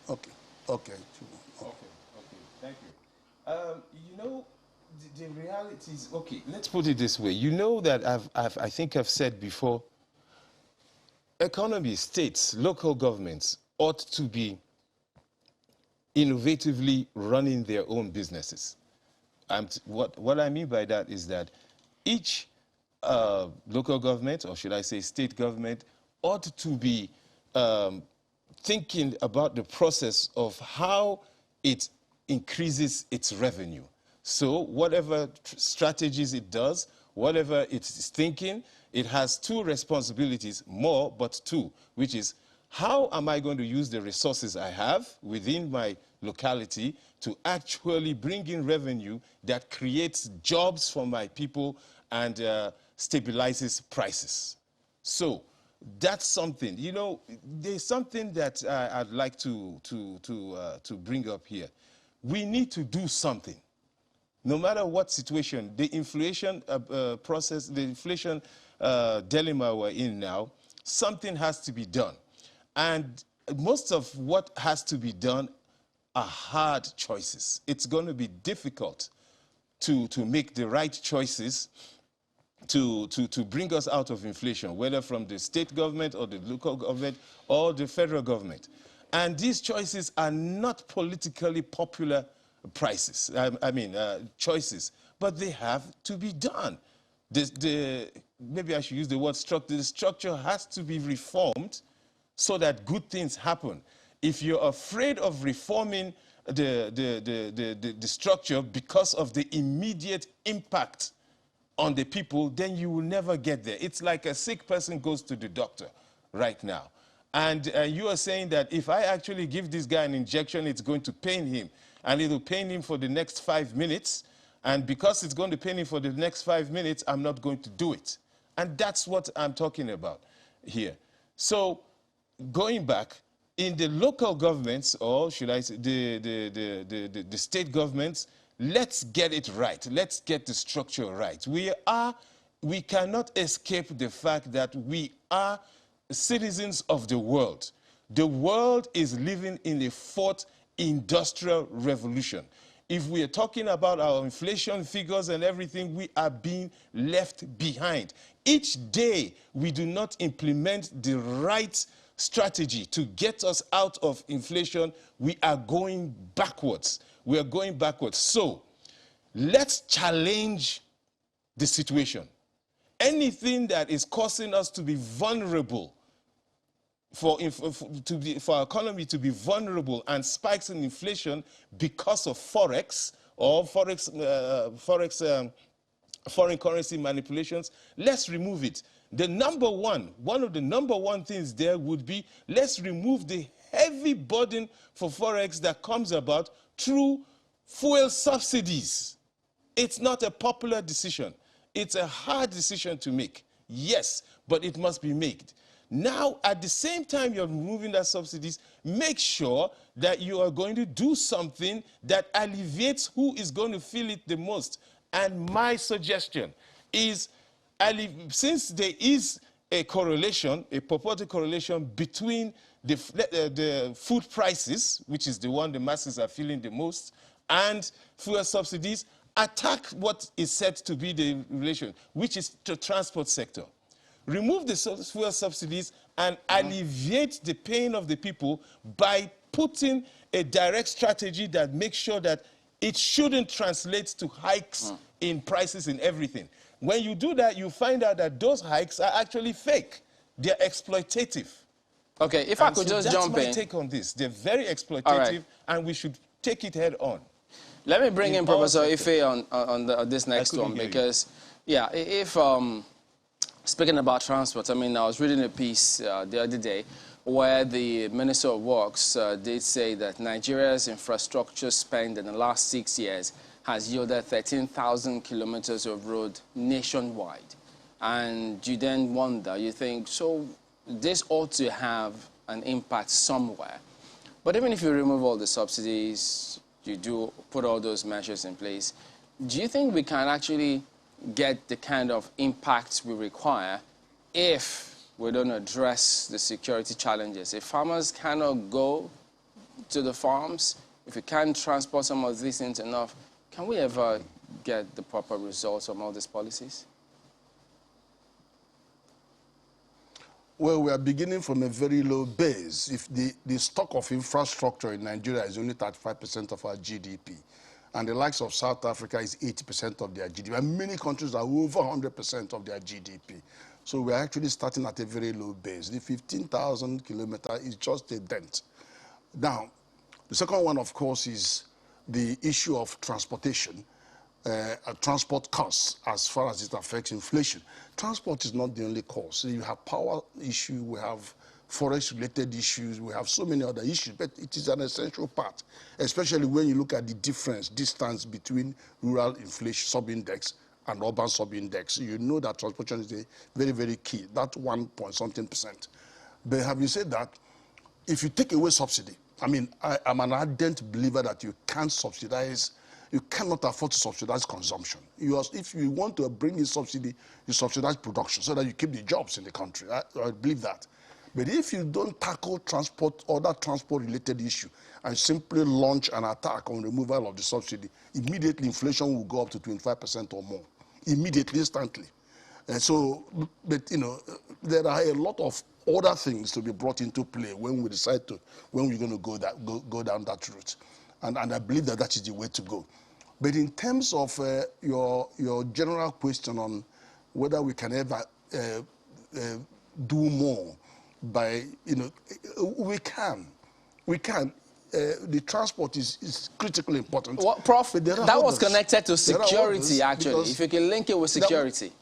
Okay. Thank you. You know, the reality is, okay, let's put it this way. You know that I think I've said before, economy, states, local governments ought to be innovatively running their own businesses. And what I mean by that is that each local government, or should I say state government, ought to be thinking about the process of how it increases its revenue. So whatever strategies it does, whatever it's thinking, it has two responsibilities, more, but two, which is how am I going to use the resources I have within my locality to actually bring in revenue that creates jobs for my people and stabilizes prices. So that's something. You know, there's something that I'd like to bring up here. We need to do something. No matter what situation, the inflation process, the inflation dilemma we're in now, something has to be done. And most of what has to be done are hard choices. It's going to be difficult to make the right choices to bring us out of inflation, whether from the state government or the local government or the federal government. And these choices are not politically popular choices, but they have to be done. Maybe I should use the word structure. The structure has to be reformed so that good things happen. If you're afraid of reforming the structure because of the immediate impact on the people, then you will never get there. It's like a sick person goes to the doctor right now. And you are saying that if I actually give this guy an injection, it's going to pain him. And it will pain him for the next 5 minutes. And because it's going to pain him for the next 5 minutes, I'm not going to do it. And that's what I'm talking about here. So going back, in the local governments, or should I say the state governments, let's get it right. Let's get the structure right. We cannot escape the fact that we are citizens of the world. The world is living in a fourth industrial revolution. If we are talking about our inflation figures and everything, we are being left behind. Each day we do not implement the right strategy to get us out of inflation, we are going backwards. We are going backwards. So let's challenge the situation. Anything that is causing us to be vulnerable, for our economy to be vulnerable and spikes in inflation because of forex or foreign currency manipulations, let's remove it. One of the number one things there would be, let's remove the heavy burden for forex that comes about through fuel subsidies. It's not a popular decision. It's a hard decision to make. Yes, but it must be made. Now, at the same time you're removing that subsidies, make sure that you are going to do something that alleviates who is going to feel it the most. And my suggestion is, since there is a correlation, a purported correlation between the food prices, which is the one the masses are feeling the most, and fuel subsidies, attack what is said to be the relation, which is the transport sector. Remove the fuel subsidies and alleviate the pain of the people by putting a direct strategy that makes sure that it shouldn't translate to hikes in prices in everything. When you do that, you find out that those hikes are actually fake. They're exploitative. Okay, if I could just jump in. That's my take on this. They're very exploitative, and we should take it head on. Let me bring in Professor Ife on this next one, because, yeah, if speaking about transport, I mean, I was reading a piece the other day where the Minister of Works did say that Nigeria's infrastructure spend in the last 6 years has yielded 13,000 kilometers of road nationwide. And you then wonder, you think, so this ought to have an impact somewhere. But even if you remove all the subsidies, you do put all those measures in place, do you think we can actually get the kind of impact we require if we don't address the security challenges? If farmers cannot go to the farms, if we can't transport some of these things enough, can we ever get the proper results from all these policies? Well, we are beginning from a very low base. If the stock of infrastructure in Nigeria is only 35% of our GDP, and the likes of South Africa is 80% of their GDP, and many countries are over 100% of their GDP. So we're actually starting at a very low base. The 15,000 kilometers is just a dent. Now, the second one, of course, is the issue of transportation. Transport costs as far as it affects inflation. Transport is not the only cause. You have power issue, we have forest-related issues, we have so many other issues, but it is an essential part, especially when you look at the distance between rural inflation sub-index and urban sub-index. You know that transportation is very, very key, that 1.something%. But having said that, if you take away subsidy, I mean, I'm an ardent believer that you can't subsidize. You cannot afford to subsidize consumption. If you want to bring in subsidy, you subsidize production so that you keep the jobs in the country. I believe that. But if you don't tackle transport, other transport-related issue, and simply launch an attack on removal of the subsidy, immediately inflation will go up to 25% or more. Immediately, instantly. And so, but, you know, there are a lot of other things to be brought into play when we decide to, when we're going to go down that route. And I believe that that is the way to go. But in terms of your general question on whether we can ever do more by, you know, we can. The transport is critically important. Well, Prof, that was connected to security, actually, if you can link it with security.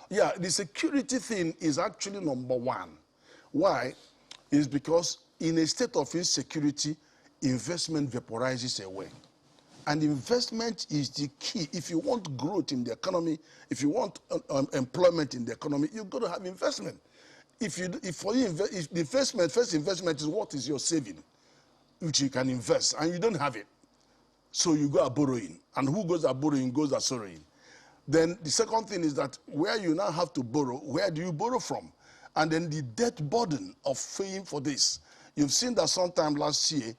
Yeah, the security thing is actually number one. Why? Is because in a state of insecurity, investment vaporizes away. And investment is the key. If you want growth in the economy, if you want employment in the economy, you've got to have investment. If the first investment is what is your saving, which you can invest, and you don't have it. So you go borrowing. And who goes borrowing goes sorrowing. Then the second thing is that where you now have to borrow, where do you borrow from? And then the debt burden of paying for this. You've seen that sometime last year,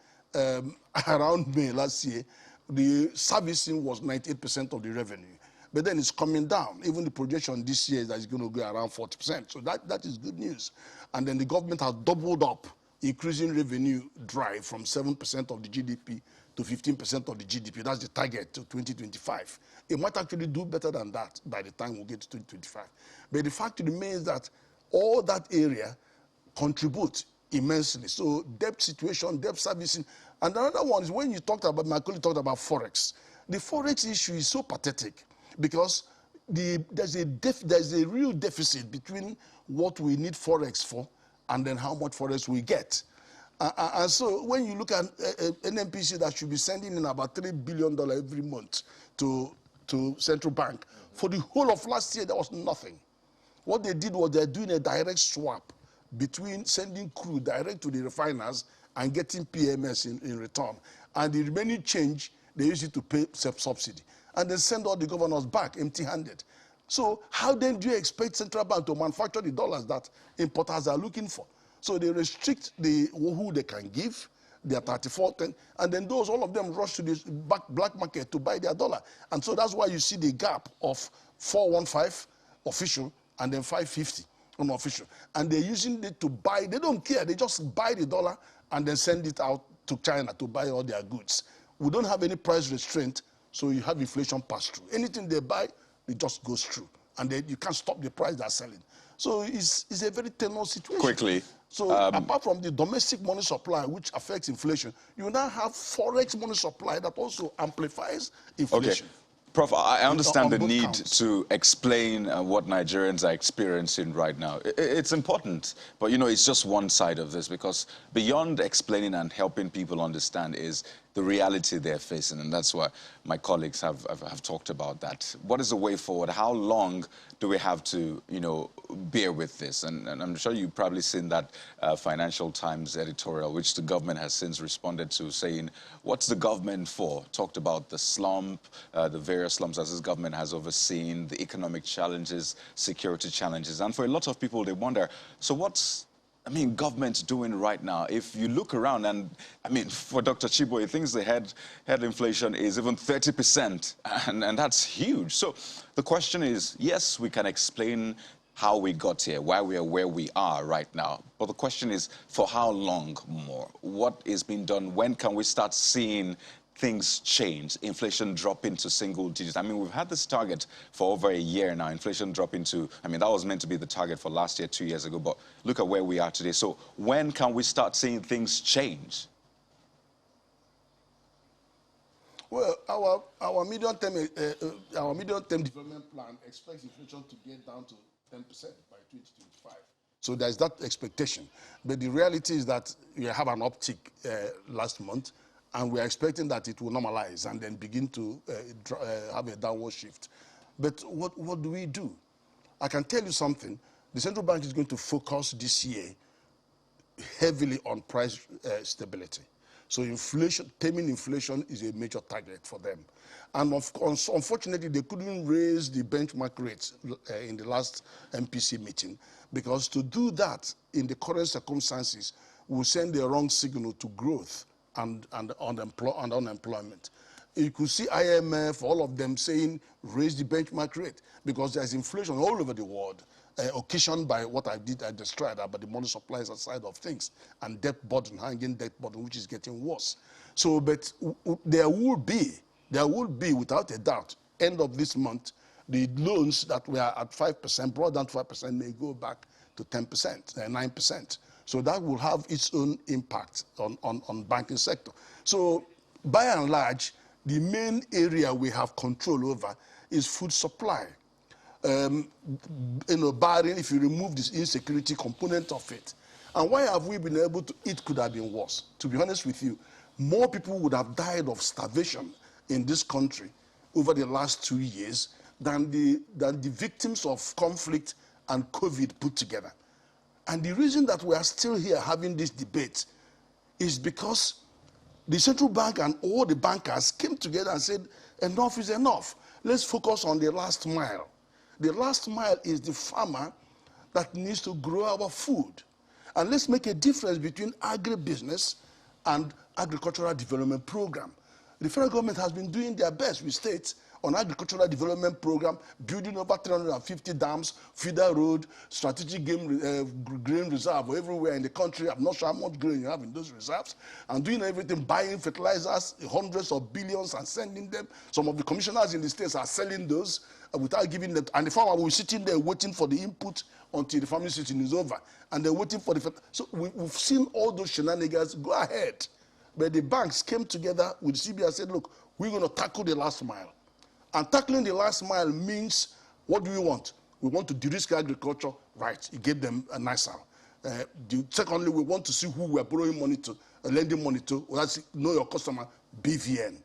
around May last year, the servicing was 98% of the revenue. But then it's coming down. Even the projection this year is that it's going to go around 40%. So that is good news. And then the government has doubled up increasing revenue drive from 7% of the GDP to 15% of the GDP. That's the target to 2025. It might actually do better than that by the time we get to 2025. But the fact remains that all that area contributes immensely. So debt situation, debt servicing. And another one is when you talked about, my colleague talked about Forex. The Forex issue is so pathetic because there's a real deficit between what we need Forex for and then how much Forex we get. And so when you look at NNPC that should be sending in about $3 billion every month to central bank, for the whole of last year, there was nothing. What they did was they're doing a direct swap between sending crude direct to the refiners and getting PMS in return. And the remaining change, they use it to pay subsidy. And then send all the governors back empty-handed. So how then do you expect central bank to manufacture the dollars that importers are looking for? So they restrict who they can give, their 3410, and then all of them rush to the black market to buy their dollar. And so that's why you see the gap of 415 official and then 550 unofficial. And they're using it to buy, they don't care, they just buy the dollar and then send it out to China to buy all their goods. We don't have any price restraint, so you have inflation pass through. Anything they buy, it just goes through. And then you can't stop the price they're selling. So it's a very tenuous situation. Quickly. So apart from the domestic money supply, which affects inflation, you now have forex money supply that also amplifies inflation. Okay. Prof, I understand the need counts. to explain what Nigerians are experiencing right now. It's important, but you know, it's just one side of this, because beyond explaining and helping people understand is the reality they're facing, and that's why my colleagues have talked about that. What is the way forward? How long do we have to, you know, bear with this? And I'm sure you've probably seen that Financial Times editorial, which the government has since responded to, saying, what's the government for? Talked about the slump, the various slumps as this government has overseen, the economic challenges, security challenges. And for a lot of people, they wonder, so what's government's doing right now? If you look around, and for Dr. Chibo, he thinks the head inflation is even 30%, and that's huge. So the question is, yes, we can explain how we got here, why we are where we are right now. But the question is, for how long more? What is being done? When can we start seeing things change, inflation drop into single digits? We've had this target for over a year now, inflation drop into, that was meant to be the target for last year, 2 years ago, but look at where we are today. So when can we start seeing things change? Well, our medium-term development plan expects inflation to get down to 10% by 2025. So there's that expectation. But the reality is that we have an uptick last month, and we're expecting that it will normalize and then begin to have a downward shift. But what do we do? I can tell you something. The central bank is going to focus this year heavily on price stability. So taming inflation is a major target for them. And of course, unfortunately, they couldn't raise the benchmark rates in the last MPC meeting, because to do that in the current circumstances will send the wrong signal to growth and unemployment. You could see IMF, all of them saying, raise the benchmark rate, because there's inflation all over the world, occasioned by what I described about the money supply side of things, and hanging debt burden, which is getting worse. So, but there will be, without a doubt, end of this month, the loans that were at 5%, brought down to 5%, may go back to 10%, 9%. So that will have its own impact on banking sector. So by and large, the main area we have control over is food supply. Barring if you remove this insecurity component of it. And why have we been able to? It could have been worse. To be honest with you, more people would have died of starvation in this country over the last 2 years than the victims of conflict and COVID put together. And the reason that we are still here having this debate is because the central bank and all the bankers came together and said, enough is enough. Let's focus on the last mile. The last mile is the farmer that needs to grow our food. And let's make a difference between agribusiness and agricultural development program. The federal government has been doing their best with states on agricultural development program, building over 350 dams, feeder road, strategic grain reserve everywhere in the country. I'm not sure how much grain you have in those reserves, and doing everything, buying fertilizers, hundreds of billions, and sending them. Some of the commissioners in the states are selling those without giving them, and the farmer will be sitting there waiting for the input until the farming season is over, and they're waiting for the. So we've seen all those shenanigans. Go ahead. But the banks came together with CBI and said, look, we're going to tackle the last mile. And tackling the last mile means, what do we want? We want to de-risk agriculture, right? You gave them a nice sal. Secondly, we want to see who we're borrowing money to, lending money to. Well, that's know your customer, BVN.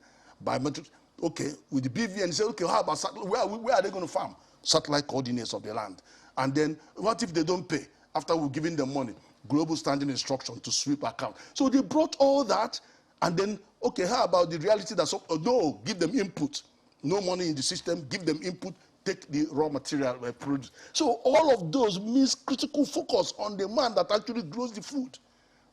Biometrics. Okay, with the BVN, say, okay, how about where are they going to farm? Satellite coordinates of the land. And then, what if they don't pay? After we've given them money, global standing instruction to sweep account. So they brought all that, and then, okay, how about the reality that, no, give them input. No money in the system, give them input, take the raw material produce. So all of those means critical focus on the man that actually grows the food.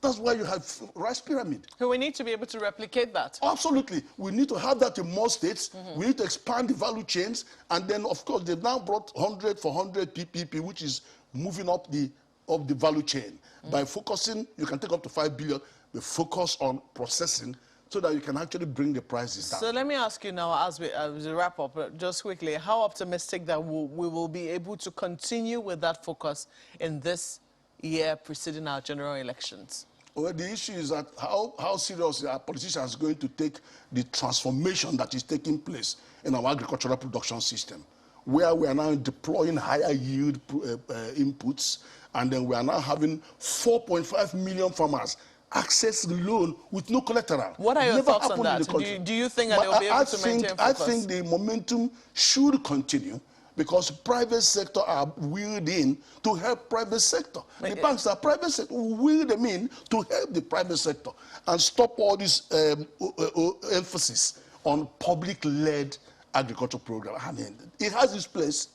That's why you have rice pyramid. So we need to be able to replicate that. Absolutely. We need to have that in more states. We need to expand the value chains. And then, of course, they've now brought 100 for 100 PPP, which is moving up the value chain. By focusing, you can take up to 5 billion. the focus on processing, so that you can actually bring the prices down. So let me ask you now, as we wrap up, just quickly, how optimistic that we will be able to continue with that focus in this year preceding our general elections? Well, the issue is that how serious are politicians going to take the transformation that is taking place in our agricultural production system, where we are now deploying higher yield inputs, and then we are now having 4.5 million farmers access loan with no collateral. What are your Never thoughts on happened in that? the country. Do you think that they'll be able to maintain focus? I think the momentum should continue, because private sector are wheeled in to help private sector. The banks are private sector, wheel them in to help the private sector and stop all this emphasis on public-led agriculture program. I mean, it has its place,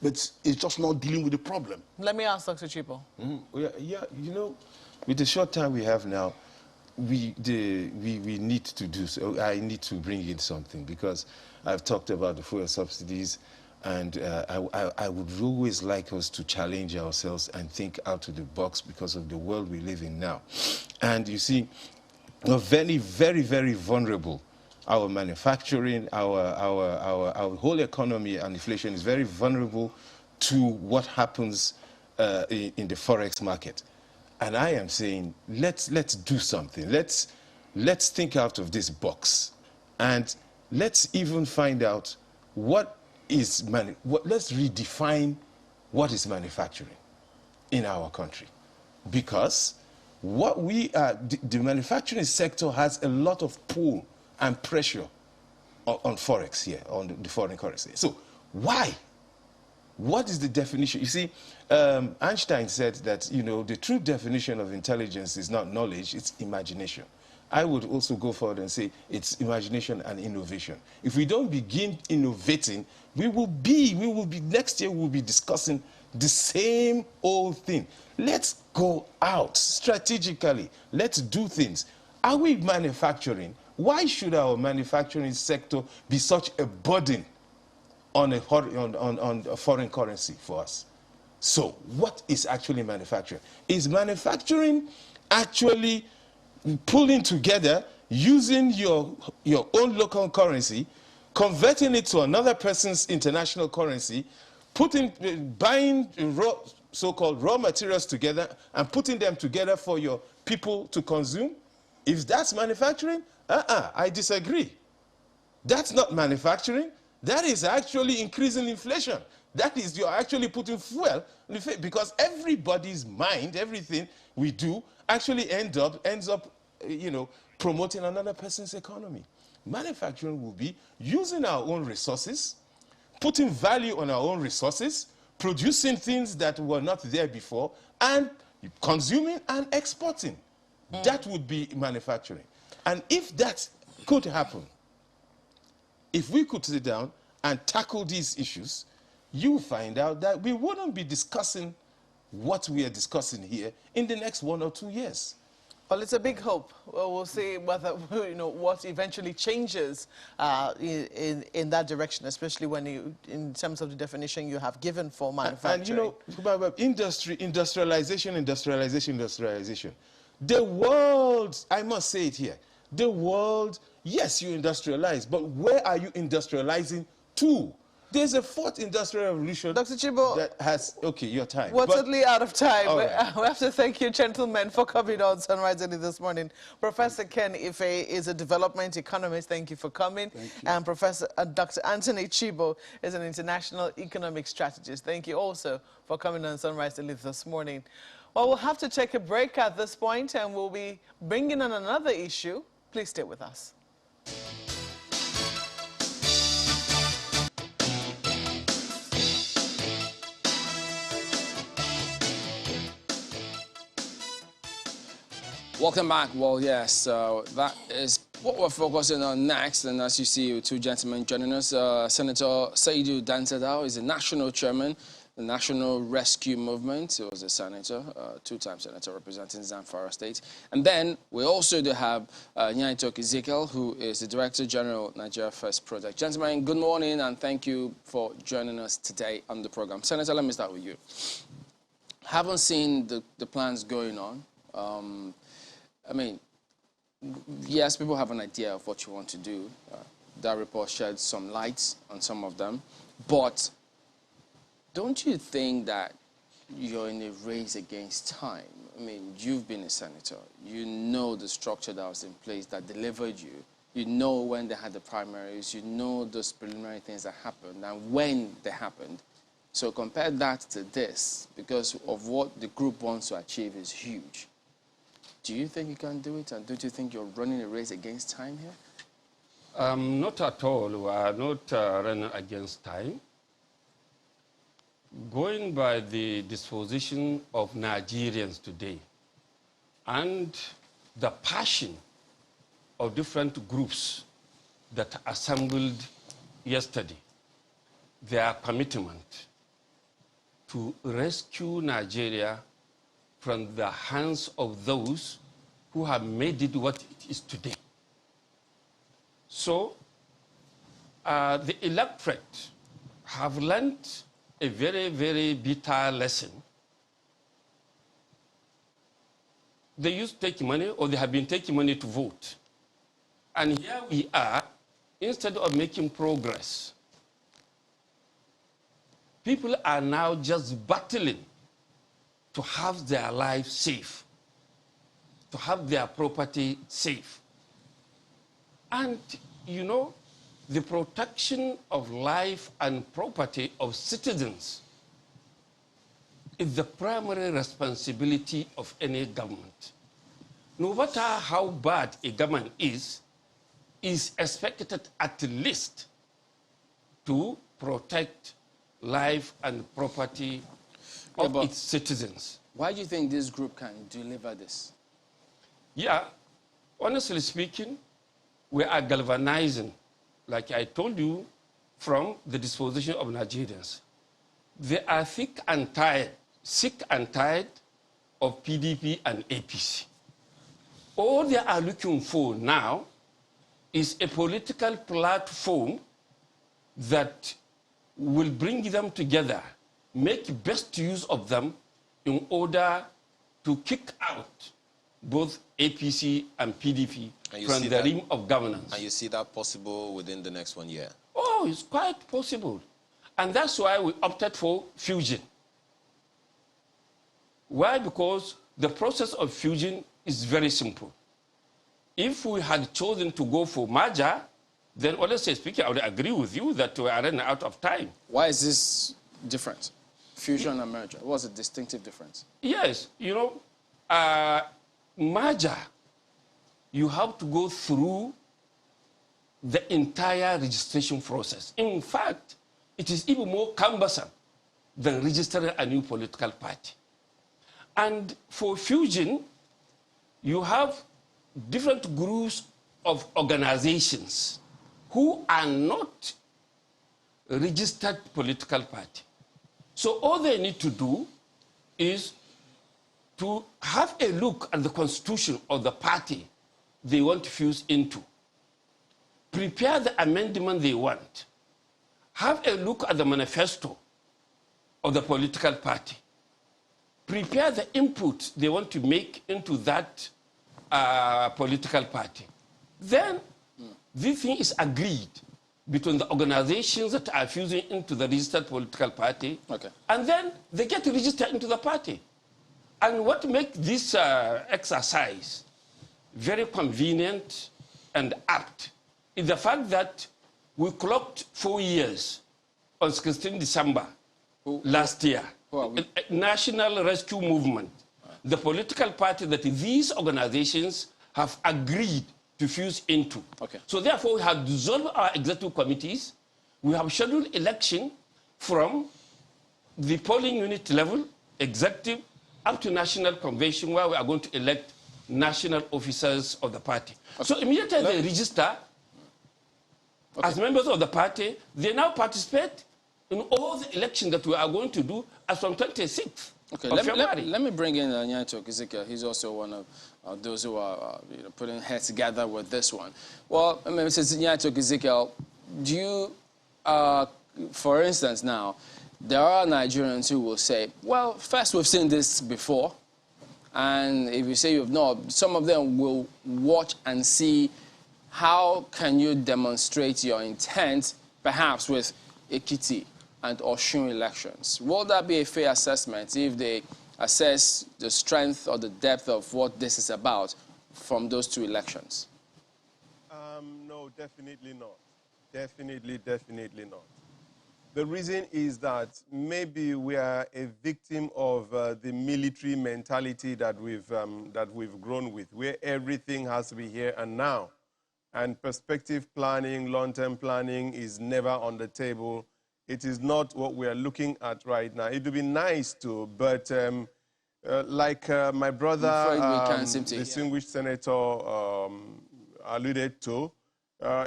but it's just not dealing with the problem. Let me ask Dr. Chibo. Yeah, you know, with the short time we have now, we need to do so. I need to bring in something, because I've talked about the fuel subsidies, and I would always like us to challenge ourselves and think out of the box because of the world we live in now. And you see, we're very, very, very vulnerable. Our manufacturing, our whole economy and inflation is very vulnerable to what happens in the forex market. And I am saying, let's do something. Let's think out of this box, and let's even find out let's redefine what is manufacturing in our country, because what the manufacturing sector has a lot of pull and pressure on forex here, on the foreign currency. So why? What is the definition? You see, Einstein said that, you know, the true definition of intelligence is not knowledge, it's imagination. I would also go forward and say it's imagination and innovation. If we don't begin innovating, next year we'll be discussing the same old thing. Let's go out strategically. Let's do things. Are we manufacturing? Why should our manufacturing sector be such a burden on a foreign currency for us? So what is actually manufacturing? Is manufacturing actually pulling together, using your own local currency, converting it to another person's international currency, buying so-called raw materials together and putting them together for your people to consume? If that's manufacturing, I disagree. That's not manufacturing. That is actually increasing inflation. That is, you're actually putting fuel in the face, because everybody's mind, everything we do, actually ends up, you know, promoting another person's economy. Manufacturing will be using our own resources, putting value on our own resources, producing things that were not there before, and consuming and exporting. That would be manufacturing. And if that could happen, if we could sit down and tackle these issues, you find out that we wouldn't be discussing what we are discussing here in the next 1 or 2 years. Well, it's a big hope. Well, we'll see whether, you know, what eventually changes in that direction, especially when in terms of the definition you have given for manufacturing. And, you know, industrialization. The world, I must say it here, the world, yes, you industrialize, but where are you industrializing to? There's a fourth industrial revolution. Dr. Chibo, that has, okay, your time. We're totally out of time. Right. We have to thank you, gentlemen, for coming on Sunrise Daily this morning. Professor Ken Ife is a development economist. Thank you for coming. Thank you. And Professor Dr. Anthony Chibo is an international economic strategist. Thank you also for coming on Sunrise Daily this morning. Well, we'll have to take a break at this point, and we'll be bringing on another issue. Please stay with us. Welcome back. Well, yes, that is what we're focusing on next. And as you see, two gentlemen joining us. Senator Saidu Dantadao is the national chairman, the National Rescue Movement. He was a senator, two-time senator representing Zamfara State. And then we also do have Nyaitok Ezekiel, who is the Director General, Nigeria First Project. Gentlemen, good morning, and thank you for joining us today on the program. Senator, let me start with you. Haven't seen the plans going on. I mean, yes, people have an idea of what you want to do. That report shed some light on some of them. But don't you think that you're in a race against time? I mean, you've been a senator. You know the structure that was in place that delivered you. You know when they had the primaries. You know those preliminary things that happened and when they happened. So compare that to this, because of what the group wants to achieve is huge. Do you think you can do it? And don't you think you're running a race against time here? Not at all. We are not running against time. Going by the disposition of Nigerians today and the passion of different groups that assembled yesterday, their commitment to rescue Nigeria from the hands of those who have made it what it is today. So the electorate have learned a very, very bitter lesson. They used to take money, or they have been taking money to vote. And here we are, instead of making progress, people are now just battling to have their lives safe, to have their property safe. And, you know, the protection of life and property of citizens is the primary responsibility of any government. No matter how bad a government is expected at least to protect life and property of its citizens. Why do you think this group can deliver this? Yeah, honestly speaking, we are galvanizing, like I told you, from the disposition of Nigerians. They are sick and tired of PDP and APC. All they are looking for now is a political platform that will bring them together, make best use of them in order to kick out both APC and PDP from the realm of governance. And you see that possible within the next 1 year? Oh, it's quite possible. And that's why we opted for fusion. Why? Because the process of fusion is very simple. If we had chosen to go for merger, then honestly speaking, I would agree with you that we are running out of time. Why is this different? Fusion and merger, what's the distinctive difference? Yes, you know, merger, you have to go through the entire registration process. In fact, it is even more cumbersome than registering a new political party. And for fusion, you have different groups of organizations who are not registered political party. So all they need to do is to have a look at the constitution of the party they want to fuse into, prepare the amendment they want, have a look at the manifesto of the political party, prepare the input they want to make into that political party. Then this thing is agreed between the organizations that are fusing into the registered political party, and then they get registered into the party. And what makes this exercise very convenient and apt is the fact that we clocked 4 years on 16 December last year. A National Rescue Movement, the political party that these organizations have agreed to fuse into. So therefore, we have dissolved our executive committees. We have scheduled election from the polling unit level, executive, up to national convention, where we are going to elect national officers of the party. So immediately they register as members of the party, they now participate in all the elections that we are going to do as from 26th of February. Let me bring in Nyatok Ezekiel. He's also one of those who are putting heads together with this one. Well, Mrs. Nyatok Ezekiel, do you, for instance now, there are Nigerians who will say, well, first we've seen this before, And if you say you've not, some of them will watch and see how can you demonstrate your intent, perhaps with Ekiti and Osun elections. Will that be a fair assessment if they assess the strength or the depth of what this is about from those two elections? No, definitely not. Definitely not. The reason is that maybe we are a victim of the military mentality that we've grown with, where everything has to be here and now. And perspective planning, long-term planning is never on the table. It is not what we are looking at right now. It would be nice to, but like my brother, distinguished senator, alluded to,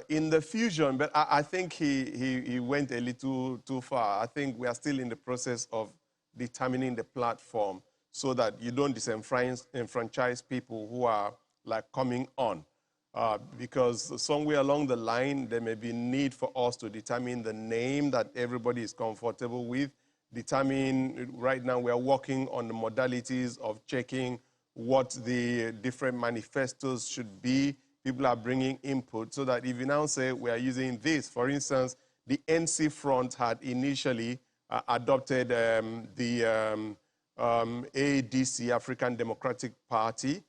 in the fusion, but I think he went a little too far. I think we are still in the process of determining the platform so that you don't disenfranchise people who are like coming on. Because somewhere along the line, there may be need for us to determine the name that everybody is comfortable with. Right now we are working on the modalities of checking what the different manifestos should be. People are bringing input so that if you now say we are using this, for instance, the NC Front had initially adopted the ADC, African Democratic Party,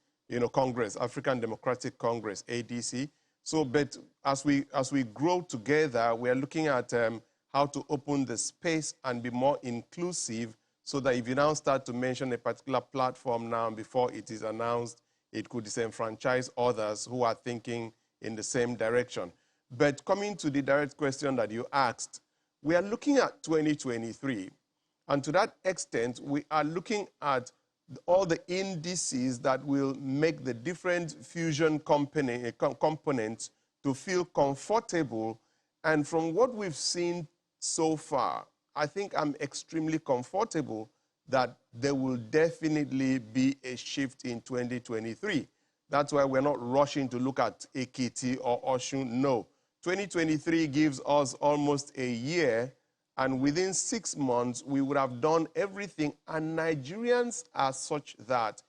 Congress, African Democratic Congress, ADC. So, but as we grow together, we are looking at how to open the space and be more inclusive so that if you now start to mention a particular platform now before it is announced, it could disenfranchise others who are thinking in the same direction. But coming to the direct question that you asked, we are looking at 2023. And to that extent, we are looking at all the indices that will make the different fusion components to feel comfortable. And from what we've seen so far, I think I'm extremely comfortable that there will definitely be a shift in 2023. That's why we're not rushing to look at Ekiti or Osun. No. 2023 gives us almost a year, and within 6 months, we would have done everything. And Nigerians are such that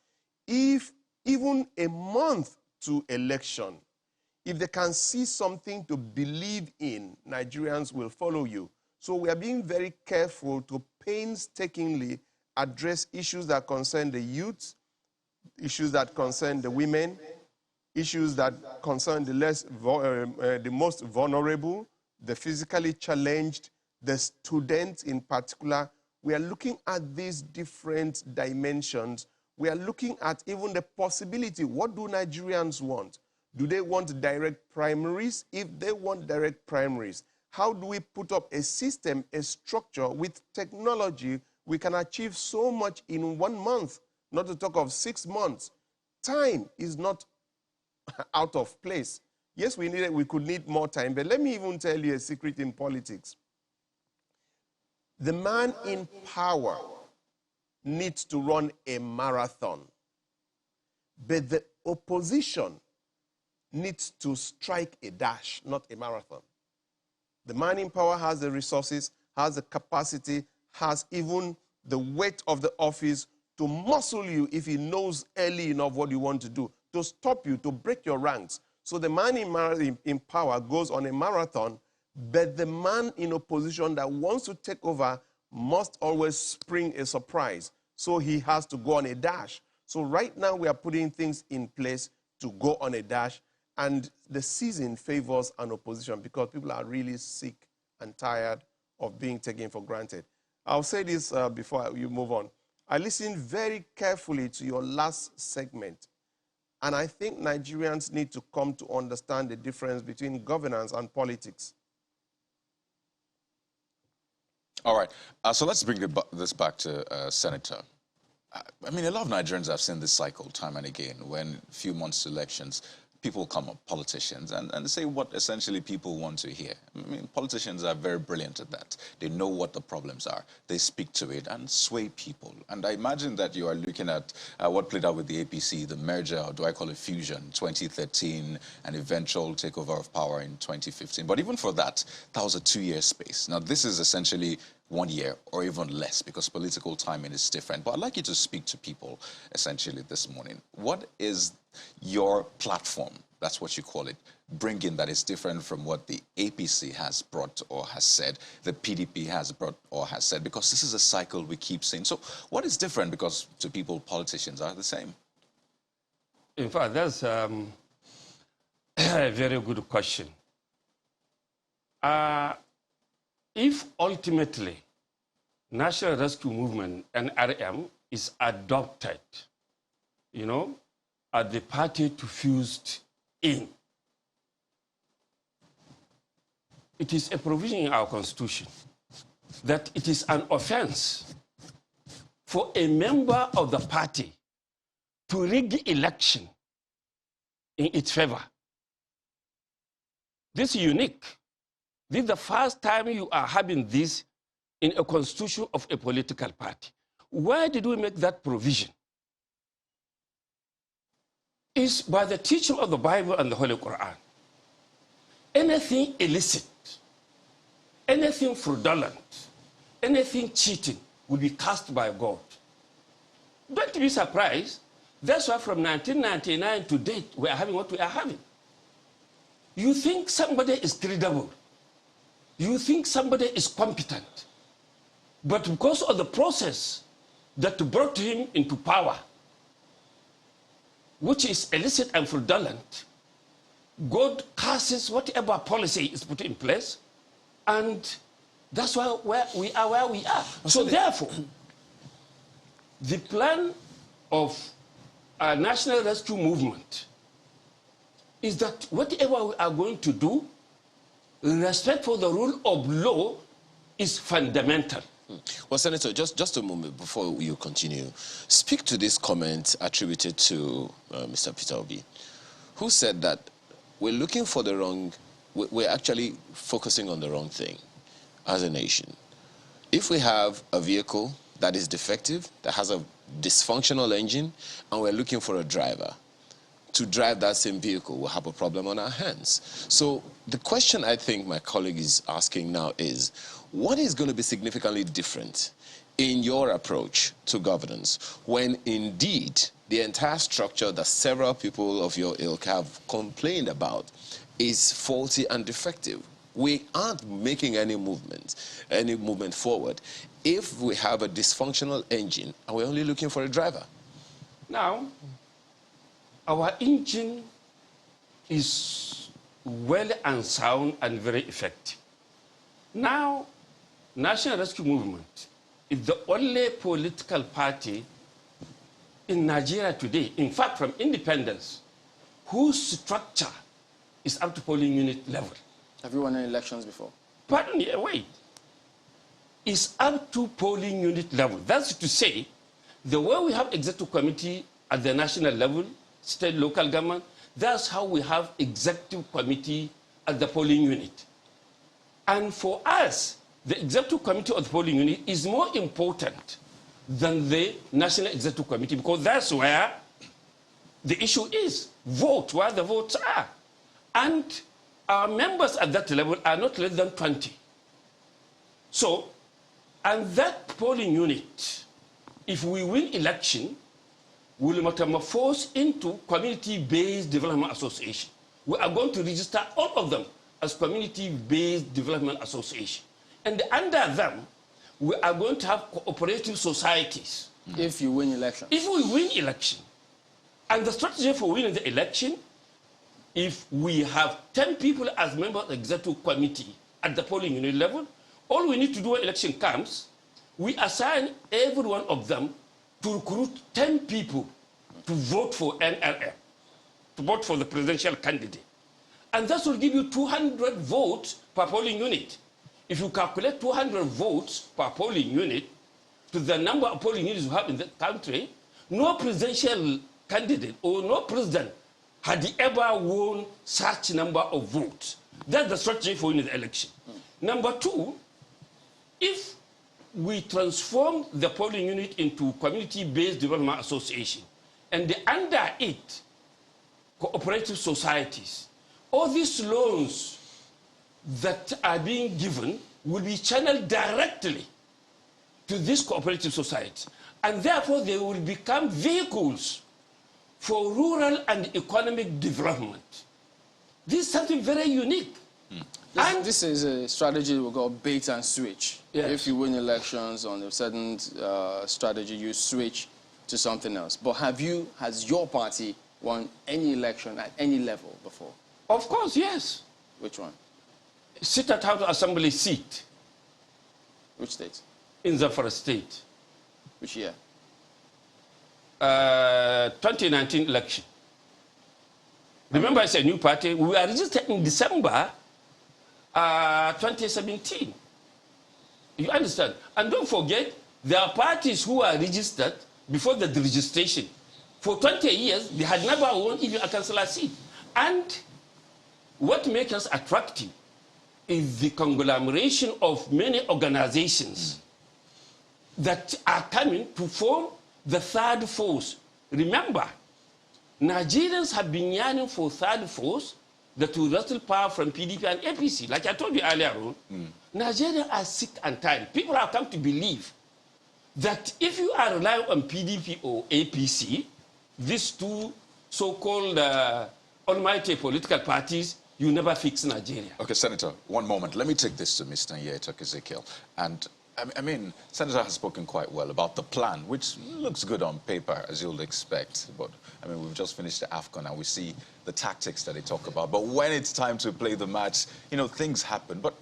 if even a month to election, if they can see something to believe in, Nigerians will follow you. So we are being very careful to painstakingly address issues that concern the youth, issues that concern the women, issues that concern the most vulnerable, the physically challenged, the students in particular. We are looking at these different dimensions. We are looking at even the possibility. What do Nigerians want? Do they want direct primaries? If they want direct primaries, how do we put up a system, a structure with technology? We can achieve so much in 1 month, not to talk of 6 months. Time is not out of place. Yes, we could need more time, but let me even tell you a secret in politics. The man in power needs to run a marathon, but the opposition needs to strike a dash, not a marathon. The man in power has the resources, has the capacity, has even the weight of the office to muscle you if he knows early enough what you want to do, to stop you, to break your ranks. So the man in power goes on a marathon, but the man in opposition that wants to take over must always spring a surprise. So he has to go on a dash. So right now we are putting things in place to go on a dash, and the season favors an opposition because people are really sick and tired of being taken for granted. I'll say this before you move on. I listened very carefully to your last segment, and I think Nigerians need to come to understand the difference between governance and politics. All right. So let's bring this back to Senator. I mean, a lot of Nigerians have seen this cycle time and again when a few months to elections, people come up, politicians, and say what essentially people want to hear. I mean, politicians are very brilliant at that. They know what the problems are. They speak to it and sway people. And I imagine that you are looking at what played out with the APC, the merger, or do I call it fusion, 2013, and eventual takeover of power in 2015. But even for that, that was a 2-year space. Now, this is essentially 1 year or even less, because political timing is different. But I'd like you to speak to people essentially this morning. What is your platform, that's what you call it, bringing that is different from what the APC has brought or has said, the PDP has brought or has said? Because this is a cycle we keep seeing. So what is different? Because to people, politicians are the same. In fact, that's a very good question. If ultimately National Rescue Movement, NRM, is adopted, you know, as the party to fused in, it is a provision in our constitution that it is an offense for a member of the party to rig election in its favor. This is unique. This is the first time you are having this in a constitution of a political party. Why did we make that provision? It's by the teaching of the Bible and the Holy Quran. Anything illicit, anything fraudulent, anything cheating will be cast by God. Don't be surprised. That's why from 1999 to date, we are having what we are having. You think somebody is credible. You think somebody is competent. But because of the process that brought him into power, which is illicit and fraudulent, God curses whatever policy is put in place, and that's why we are where we are. So therefore, the plan of our National Rescue Movement is that whatever we are going to do, respect for the rule of law is fundamental. Well, Senator, just a moment before you continue. Speak to this comment attributed to Mr. Peter Obi, who said that we're looking for the wrong, we're actually focusing on the wrong thing as a nation. If we have a vehicle that is defective, that has a dysfunctional engine, and we're looking for a driver to drive that same vehicle, we'll have a problem on our hands. So the question I think my colleague is asking now is, what is going to be significantly different in your approach to governance when indeed the entire structure that several people of your ilk have complained about is faulty and defective? We aren't making any movement forward if we have a dysfunctional engine and we're only looking for a driver. Now, our engine is well and sound and very effective. Now, National Rescue Movement is the only political party in Nigeria today, in fact from independence, whose structure is up to polling unit level. Have you won any elections before? Pardon me, wait. It's up to polling unit level. That's to say, the way we have executive committee at the national level, state, local government, that's how we have executive committee at the polling unit. And for us, the executive committee of the polling unit is more important than the national executive committee, because that's where the issue is. Vote, where the votes are. And our members at that level are not less than 20. So, and that polling unit, if we win election, will metamorphose into community-based development association. We are going to register all of them as community-based development association. And under them, we are going to have cooperative societies. If you win election. If we win election. And the strategy for winning the election, if we have 10 people as members of the executive committee at the polling unit level, all we need to do when election comes, we assign every one of them to recruit 10 people to vote for NRM, to vote for the presidential candidate. And that will give you 200 votes per polling unit. If you calculate 200 votes per polling unit to the number of polling units we have in the country, no presidential candidate or no president had ever won such number of votes. That's the strategy for winning the election. Number two, if we transform the polling unit into community-based development association, and under it, cooperative societies, all these loans that are being given will be channeled directly to this cooperative society. And therefore, they will become vehicles for rural and economic development. This is something very unique. This is a strategy we call bait and switch. Yes. If you win elections on a certain strategy, you switch to something else. But has your party won any election at any level before? Of course, yes. Which one? Sit at House Assembly seat. Which state? In the first state. Which year? 2019 election. Remember, it's a new party. We were registered in December 2017. You understand? And don't forget, there are parties who are registered before the registration. For 20 years, they had never won even a councillor seat. And what makes us attractive is the conglomeration of many organizations that are coming to form the third force. Remember, Nigerians have been yearning for third force that will wrestle power from PDP and APC. Like I told you earlier on, Nigerians are sick and tired. People have come to believe that if you are relying on PDP or APC, these two so-called almighty political parties, you never fix Nigeria. Okay, Senator, one moment. Let me take this to Mr. Nyetok Ezekiel. And I mean, Senator has spoken quite well about the plan, which looks good on paper, as you'll expect. But, I mean, we've just finished the AFCON and we see the tactics that they talk about. But when it's time to play the match, you know, things happen. But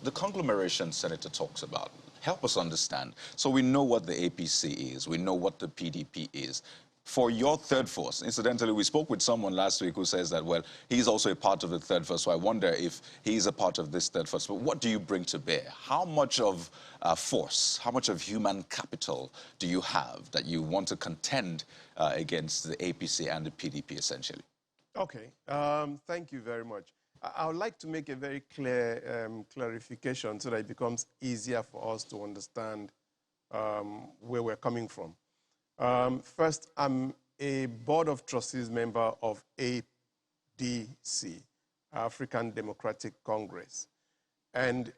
the conglomeration Senator talks about, help us understand. So we know what the APC is. We know what the PDP is. For your third force, incidentally, we spoke with someone last week who says that, well, he's also a part of the third force, so I wonder if he's a part of this third force. But what do you bring to bear? How much of force, how much of human capital do you have that you want to contend against the APC and the PDP, essentially? Okay, thank you very much. I would like to make a very clear clarification so that it becomes easier for us to understand where we're coming from. First, I'm a Board of Trustees member of ADC, African Democratic Congress. And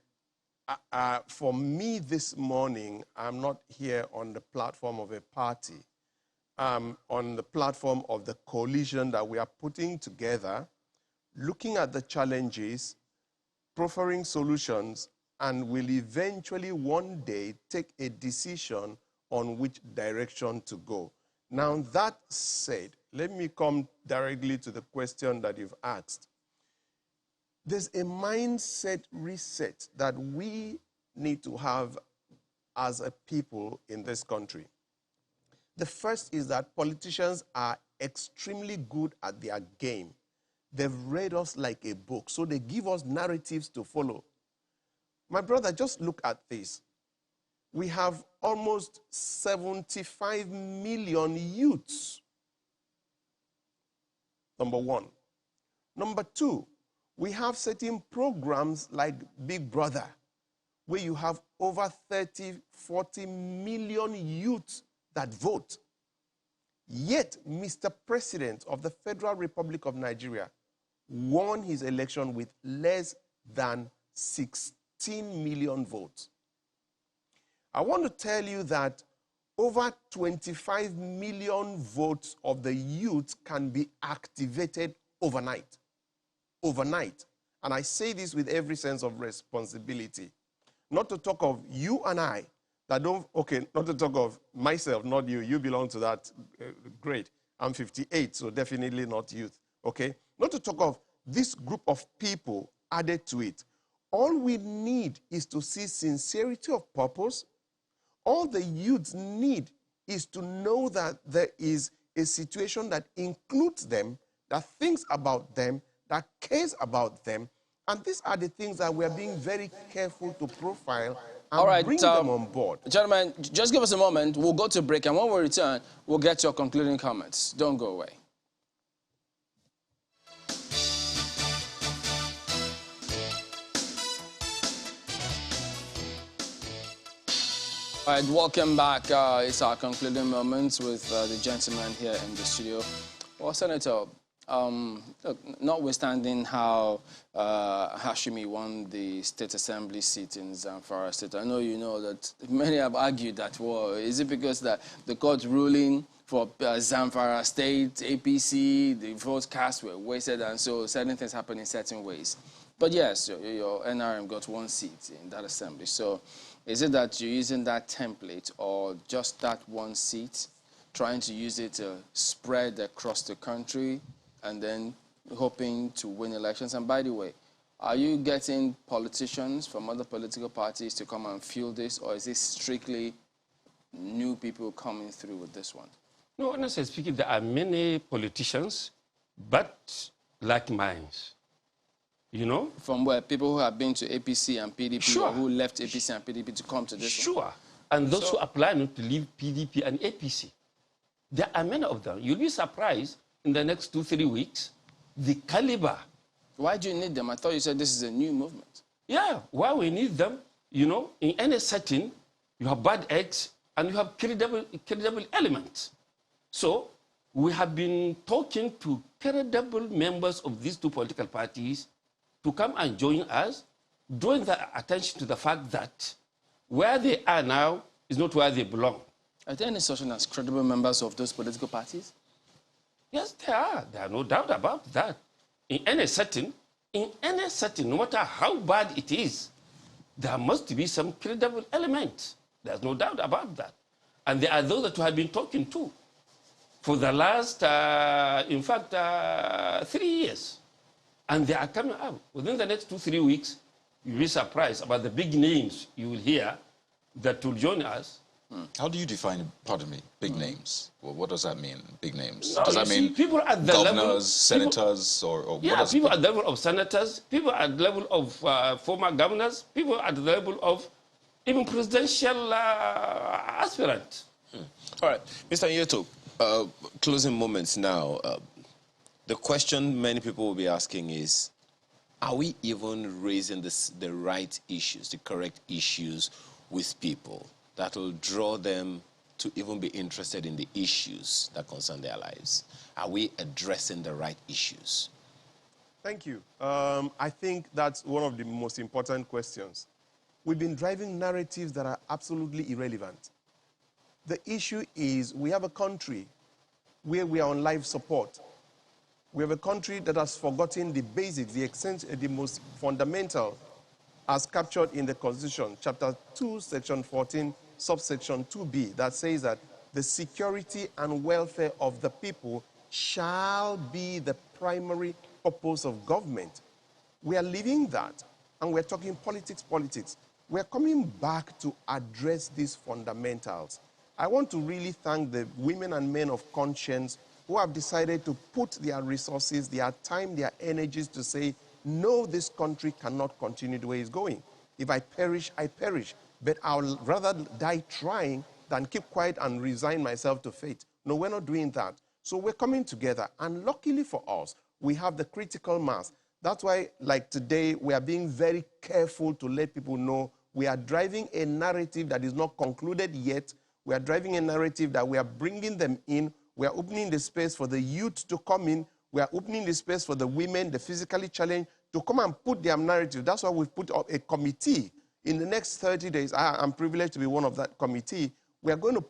for me this morning, I'm not here on the platform of a party. I'm on the platform of the coalition that we are putting together, looking at the challenges, proffering solutions, and will eventually one day take a decision on which direction to go. Now, that said, let me come directly to the question that you've asked. There's a mindset reset that we need to have as a people in this country. The first is that politicians are extremely good at their game. They've read us like a book, so they give us narratives to follow. My brother, just look at this. We have almost 75 million youths. Number one. Number two, we have certain programs like Big Brother, where you have over 30, 40 million youths that vote. Yet, Mr. President of the Federal Republic of Nigeria won his election with less than 16 million votes. I want to tell you that over 25 million votes of the youth can be activated overnight. Overnight. And I say this with every sense of responsibility. Not to talk of you and I, that don't, okay, not to talk of myself, not you. You belong to that grade. I'm 58, so definitely not youth, okay? Not to talk of this group of people added to it. All we need is to see sincerity of purpose. All the youths need is to know that there is a situation that includes them, that thinks about them, that cares about them. And these are the things that we're being very careful to profile and bring them on board. Gentlemen, just give us a moment. We'll go to break, and when we return, we'll get your concluding comments. Don't go away. All right, welcome back. It's our concluding moments with the gentleman here in the studio. Well, Senator, look, notwithstanding how Hashimi won the state assembly seat in Zamfara state, I know you know that many have argued that, well, is it because that the court ruling for Zamfara state, APC, the votes cast were wasted, and so certain things happen in certain ways. But yes, your NRM got one seat in that assembly. So is it that you're using that template or just that one seat, trying to use it to spread across the country and then hoping to win elections? And by the way, are you getting politicians from other political parties to come and fuel this, or is this strictly new people coming through with this one? No, honestly speaking, there are many politicians, but like minds. You know? From where? People who have been to APC and PDP, sure. or who left APC and PDP to come to this sure. one? And those who apply not to leave PDP and APC. There are many of them. You'll be surprised in the next 2-3 weeks, the caliber. Why do you need them? I thought you said this is a new movement. Yeah, why we need them, you know, in any setting, you have bad eggs and you have credible elements. So we have been talking to credible members of these two political parties to come and join us, drawing the attention to the fact that where they are now is not where they belong. Are there any such as credible members of those political parties? Yes, there are. There are no doubt about that. In any setting, no matter how bad it is, there must be some credible element. There's no doubt about that. And there are those that we have been talking to for the last, in fact, 3 years. And they are coming out. Within the next 2-3 weeks, you'll be surprised about the big names you will hear that will join us. How do you define, pardon me, big names? Well, what does that mean, big names? No, does that mean people at the governors, level, senators, or yeah, what does people at the level of senators, people at the level of former governors, people at the level of even presidential aspirants. All right, Mr. Nyeto, closing moments now. The question many people will be asking is, are we even raising the right issues, the correct issues with people that will draw them to even be interested in the issues that concern their lives? Are we addressing the right issues? Thank you. I think that's one of the most important questions. We've been driving narratives that are absolutely irrelevant. The issue is we have a country where we are on life support. We have a country that has forgotten the basics, the most fundamental, as captured in the Constitution, Chapter 2, Section 14, Subsection 2B, that says that the security and welfare of the people shall be the primary purpose of government. We are leaving that, and we're talking politics. We're coming back to address these fundamentals. I want to really thank the women and men of conscience who have decided to put their resources, their time, their energies to say, no, this country cannot continue the way it's going. If I perish, I perish. But I'll rather die trying than keep quiet and resign myself to fate. No, we're not doing that. So we're coming together. And luckily for us, we have the critical mass. That's why, like today, we are being very careful to let people know we are driving a narrative that is not concluded yet. We are driving a narrative that we are bringing them in. We are opening the space for the youth to come in. We are opening the space for the women, the physically challenged, to come and put their narrative. That's why we've put up a committee. In the next 30 days, I'm privileged to be one of that committee. We are going to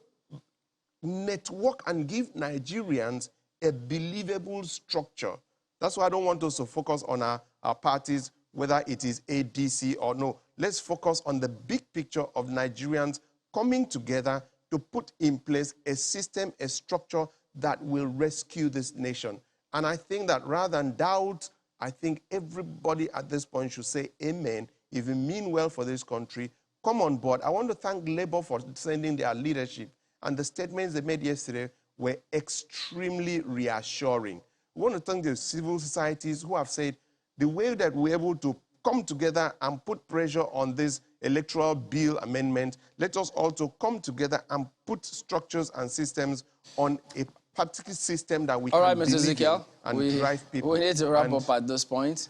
network and give Nigerians a believable structure. That's why I don't want us to focus on our parties, whether it is ADC or no. Let's focus on the big picture of Nigerians coming together to put in place a system, a structure that will rescue this nation. And I think that rather than doubt, I think everybody at this point should say amen. If you mean well for this country, come on board. I want to thank Labour for sending their leadership. And the statements they made yesterday were extremely reassuring. We want to thank the civil societies who have said the way that we're able to come together and put pressure on this electoral bill amendment, let us also come together and put structures and systems on a particular system that we can believe in and drive people. We need to wrap up at this point.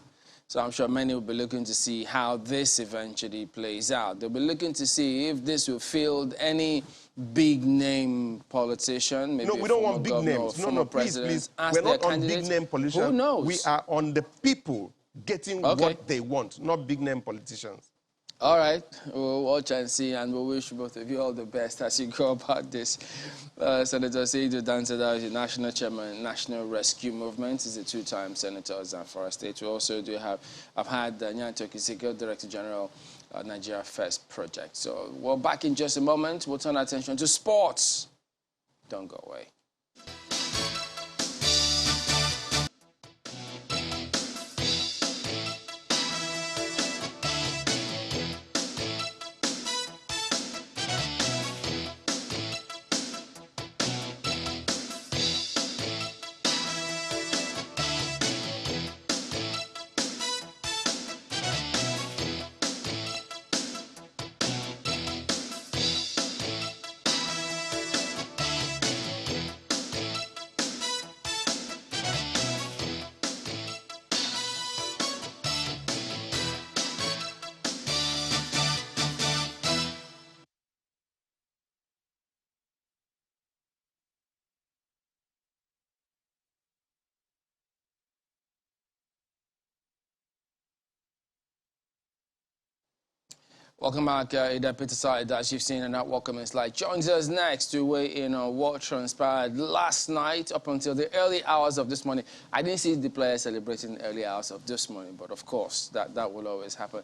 So I'm sure many will be looking to see how this eventually plays out. They'll be looking to see if this will field any big name politician, maybe No, a we don't former want big governor or names. No, former no, please, president please. as We're their not on big candidate. name politicians. Who knows? We are on the people getting Okay. what they want, not big name politicians. All right, we'll watch and see, and we'll wish both of you all the best as you go about this. Senator Seydou Dansada is the National Chairman, National Rescue Movement. He's a two-time senator of Zamfara State. We also I've had Nyanto Kisiko, Director General, Nigeria First Project. So we're back in just a moment. We'll turn our attention to sports. Don't go away. Welcome back, Ida Peterside, as you've seen in that welcoming slide. Joins us next to weigh in on what transpired last night up until the early hours of this morning. I didn't see the players celebrating the early hours of this morning, but of course, that will always happen.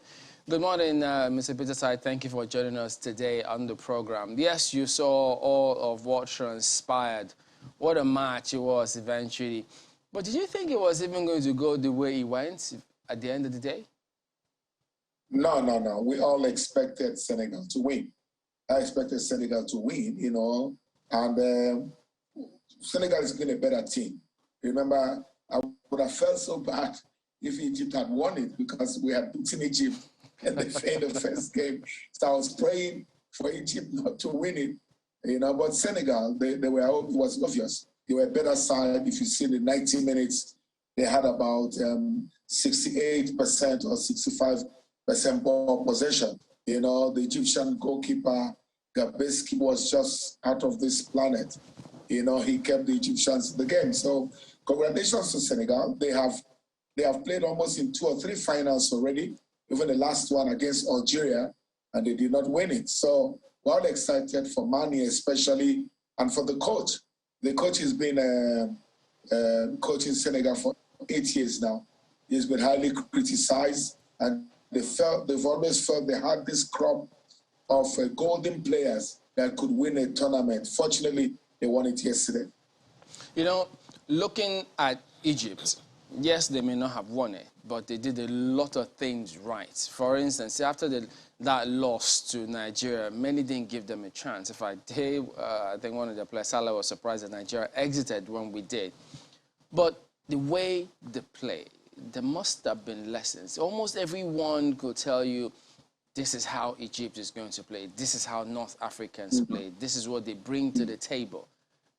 Good morning, Mr. Peterside. Thank you for joining us today on the program. Yes, you saw all of what transpired. What a match it was eventually. But did you think it was even going to go the way it went at the end of the day? No. We all expected Senegal to win. I expected Senegal to win, and Senegal has been a better team. Remember, I would have felt so bad if Egypt had won it because we had beaten Egypt in the first game. So I was praying for Egypt not to win it, But Senegal, it was obvious. They were a better side. If you see the 90 minutes, they had about 68% or 65% ball possession. The Egyptian goalkeeper, Gabeski, was just out of this planet. He kept the Egyptians in the game. So congratulations to Senegal. They have played almost in 2 or 3 finals already, even the last one against Algeria, and they did not win it. So we're all excited for Mani especially, and for the coach. The coach has been coaching Senegal for 8 years now. He's been highly criticized, and they've always felt they had this crop of golden players that could win a tournament. Fortunately, they won it yesterday. Looking at Egypt, yes, they may not have won it, but they did a lot of things right. For instance, after that loss to Nigeria, many didn't give them a chance. In fact, I think one of the players, Salah, was surprised that Nigeria exited when we did. But the way they play, there must have been lessons. Almost everyone could tell you, this is how Egypt is going to play. This is how North Africans play. This is what they bring to the table.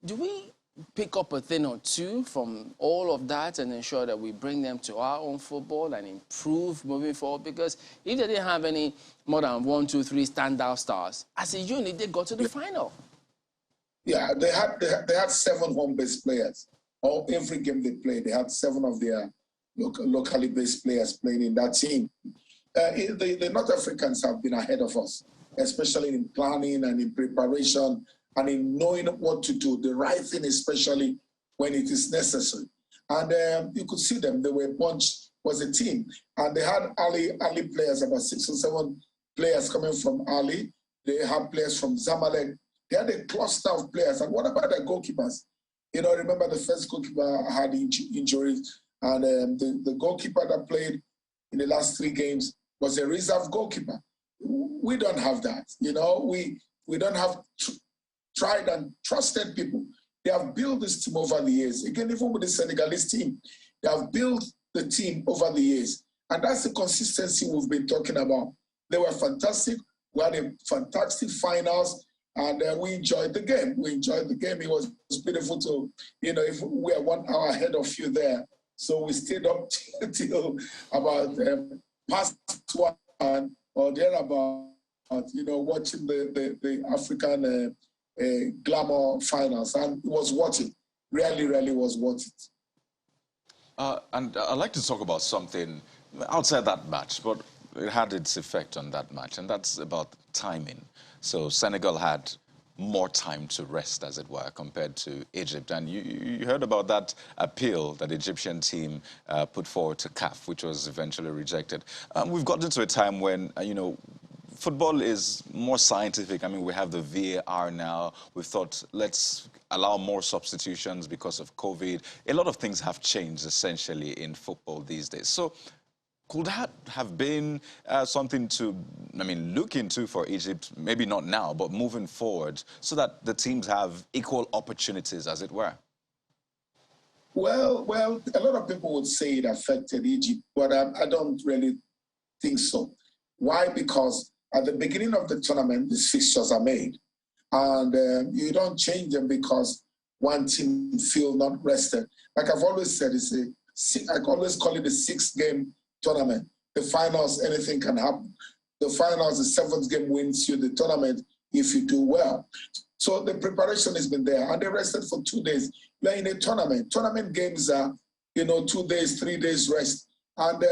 Do we pick up a thing or two from all of that and ensure that we bring them to our own football and improve moving forward? Because if they didn't have any more than 1, 2, 3 standout stars, as a unit, they got to the final. Yeah, they had 7 home-based players. Every game they played, they had 7 of their locally based players playing in that team. The North Africans have been ahead of us, especially in planning and in preparation and in knowing what to do, the right thing, especially when it is necessary. And you could see them, they were a bunch, was a team. And they had Ali players, about 6 or 7 players coming from Ali. They had players from Zamalek. They had a cluster of players. And what about their goalkeepers? Remember the first goalkeeper had injuries. And the goalkeeper that played in the last 3 games was a reserve goalkeeper. We don't have that. We don't have tried and trusted people. They have built this team over the years. Again, even with the Senegalese team, they have built the team over the years. And that's the consistency we've been talking about. They were fantastic. We had a fantastic finals, and we enjoyed the game. It was beautiful to, if we are 1 hour ahead of you there, So we stayed up till about past 1 or thereabout, watching the African glamour finals. And it was worth it. Really was worth it. And I'd like to talk about something outside that match, but it had its effect on that match, and that's about timing. So Senegal had more time to rest, as it were, compared to Egypt. And you heard about that appeal that the Egyptian team put forward to CAF, which was eventually rejected. We've gotten to a time when, football is more scientific. I mean, we have the VAR now. We've thought, let's allow more substitutions because of COVID. A lot of things have changed, essentially, in football these days. So could that have been something to, look into for Egypt, maybe not now, but moving forward, so that the teams have equal opportunities, as it were? Well, a lot of people would say it affected Egypt, but I don't really think so. Why? Because at the beginning of the tournament, these fixtures are made. And you don't change them because one team feel not rested. Like I've always said, I always call it a 6-game tournament. The finals, anything can happen. The finals, the 7th game wins you the tournament if you do well. So the preparation has been there, and they rested for 2 days. You're in a tournament. Tournament games are, 2 days, 3 days rest. And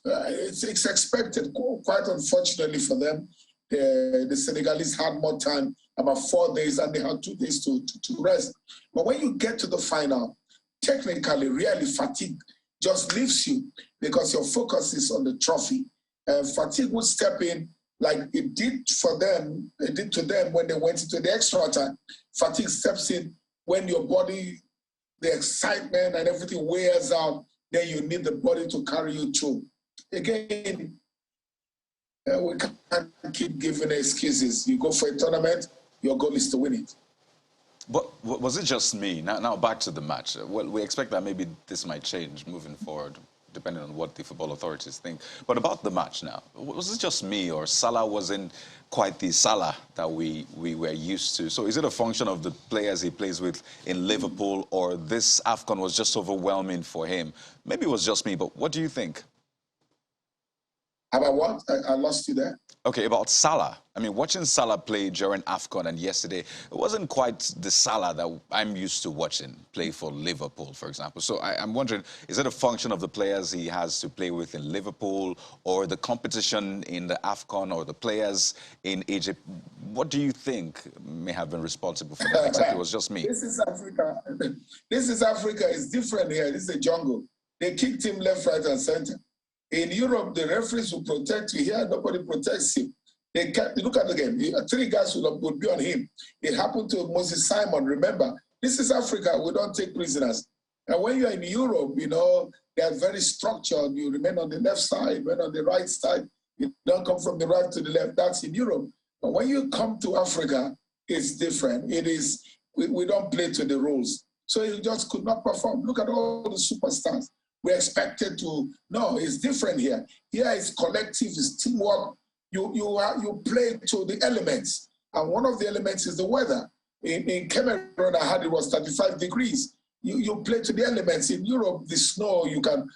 it's expected. Quite unfortunately for them, the Senegalese had more time, about 4 days, and they had 2 days to rest. But when you get to the final, technically, really fatigue just leaves you because your focus is on the trophy. Fatigue would step in like it did for them, it did to them when they went into the extra time. Fatigue steps in when your body, the excitement and everything wears out, then you need the body to carry you through. Again, we can't keep giving excuses. You go for a tournament, your goal is to win it. But was it just me? Now back to the match. Well, we expect that maybe this might change moving forward, depending on what the football authorities think. But about the match now, was it just me, or Salah wasn't quite the Salah that we were used to? So is it a function of the players he plays with in Liverpool, or this AFCON was just overwhelming for him? Maybe it was just me, but what do you think? About what? I lost you there. Okay, about Salah. I mean, watching Salah play during AFCON and yesterday, it wasn't quite the Salah that I'm used to watching play for Liverpool, for example. So I'm wondering, is it a function of the players he has to play with in Liverpool, or the competition in the AFCON, or the players in Egypt? What do you think may have been responsible for that, except it was just me? This is Africa. This is Africa. It's different here. This is a jungle. They kicked him left, right, and center. In Europe, the referees will protect you. Here, nobody protects him. Look at the game. 3 guys would be on him. It happened to Moses Simon. Remember, this is Africa. We don't take prisoners. And when you're in Europe, they are very structured. You remain on the left side, remain on the right side. You don't come from the right to the left. That's in Europe. But when you come to Africa, it's different. It is, we don't play to the rules. So he just could not perform. Look at all the superstars. We're expected to, no, it's different here. Here it's collective, it's teamwork. You play to the elements. And one of the elements is the weather. In Cameroon, I heard it was 35 degrees. You play to the elements. In Europe, the snow, you can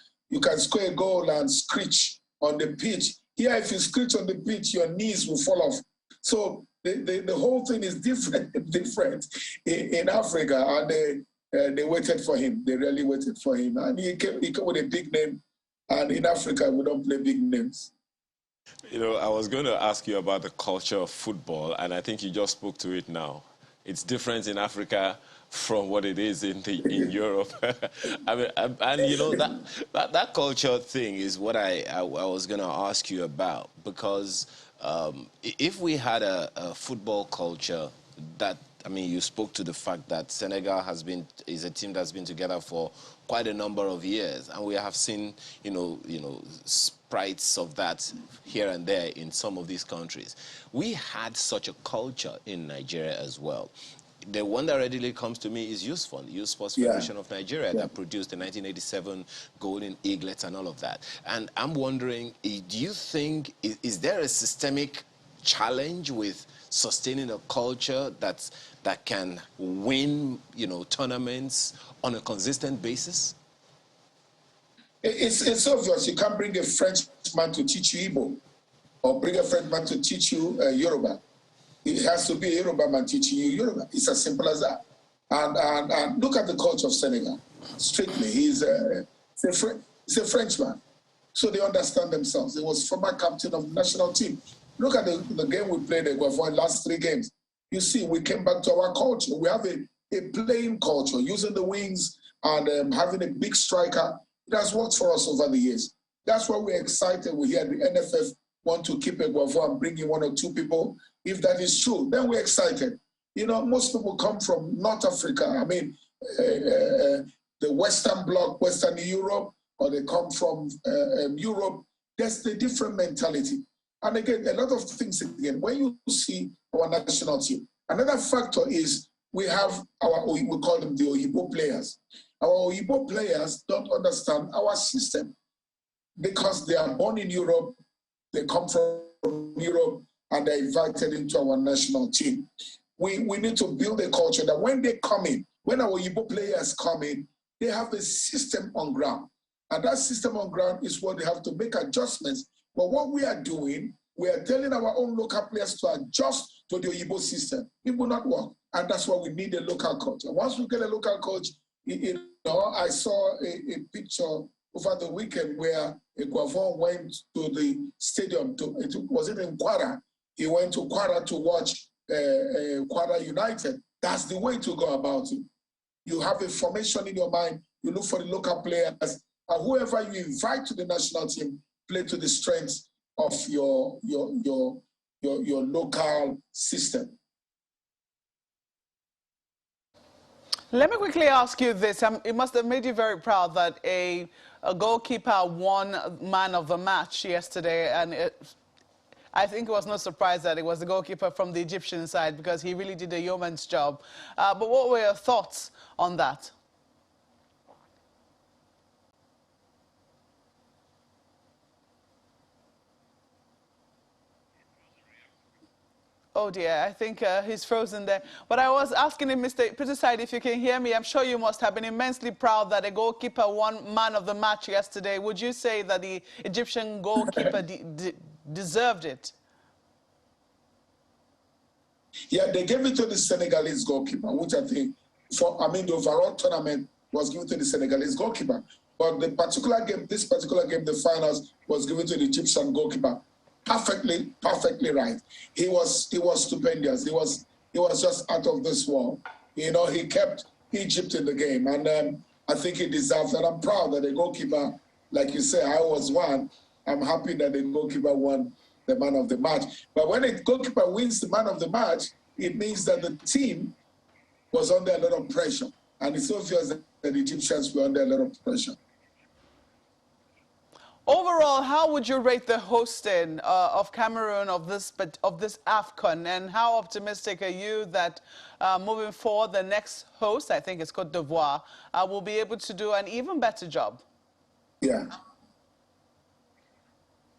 score a goal and screech on the pitch. Here, if you screech on the pitch, your knees will fall off. So the whole thing is different in Africa. And they waited for him. They really waited for him. And he came with a big name. And in Africa, we don't play big names. I was going to ask you about the culture of football, and I think you just spoke to it now. It's different in Africa from what it is in Europe. That culture thing is what I was going to ask you about, because if we had a football culture that, you spoke to the fact that Senegal is a team that's been together for quite a number of years, and we have seen, sprites of that here and there in some of these countries. We had such a culture in Nigeria as well. The one that readily comes to me is Youth Sports Federation of Nigeria, that produced the 1987 Golden Eaglets and all of that. And I'm wondering, do you think, is there a systemic challenge with sustaining a culture that can win, tournaments on a consistent basis? It's obvious. You can't bring a Frenchman to teach you Igbo, or bring a Frenchman to teach you Yoruba. It has to be a Yoruba man teaching you Yoruba. It's as simple as that. And look at the coach of Senegal. Strictly, he's a Frenchman. So they understand themselves. He was former captain of the national team. Look at the game we played in the last 3 games. You see, we came back to our culture. We have a playing culture, using the wings and having a big striker. It has worked for us over the years. That's why we're excited. We hear the NFF want to keep Eguavoen and bring in 1 or 2 people. If that is true, then we're excited. You know, most people come from North Africa. I mean, the Western Bloc, Western Europe, or they come from Europe. There's a different mentality. And again, a lot of things again, when you see our national team, another factor is we have we call them the Oyibo players. Our Oyibo players don't understand our system because they are born in Europe, they come from Europe, and they're invited into our national team. We need to build a culture that when they come in, when our Oyibo players come in, they have a system on ground. And that system on ground is what they have to make adjustments. But what we are doing, we are telling our own local players to adjust to the Oyibo system. It will not work. And that's why we need a local coach. And once we get a local coach, you know, I saw a picture over the weekend where Eguavoen went to the stadium, was it in Kwara? He went to Kwara to watch Kwara United. That's the way to go about it. You have a formation in your mind, you look for the local players, and whoever you invite to the national team, play to the strengths of your local system. Let me quickly ask you this. It must have made you very proud that a goalkeeper won man of the match yesterday, and I think it was no surprise that it was the goalkeeper from the Egyptian side because he really did a yeoman's job. But what were your thoughts on that? Oh dear, I think he's frozen there. But I was asking him, Mr. Peterside, if you can hear me. I'm sure you must have been immensely proud that a goalkeeper won man of the match yesterday. Would you say that the Egyptian goalkeeper deserved it? Yeah, they gave it to the Senegalese goalkeeper, which I think, the overall tournament was given to the Senegalese goalkeeper. But the particular game, this particular game, the finals, was given to the Egyptian goalkeeper. Perfectly right. He was stupendous. He was just out of this world. You know, he kept Egypt in the game, and I think he deserves that. I'm proud that the goalkeeper, like you say, I was one. I'm happy that the goalkeeper won the man of the match. But when a goalkeeper wins the man of the match, it means that the team was under a lot of pressure, and it's obvious that the Egyptians were under a lot of pressure. Overall, how would you rate the hosting of Cameroon of this AFCON, and how optimistic are you that moving forward, the next host, I think it's Côte d'Ivoire, will be able to do an even better job? Yeah.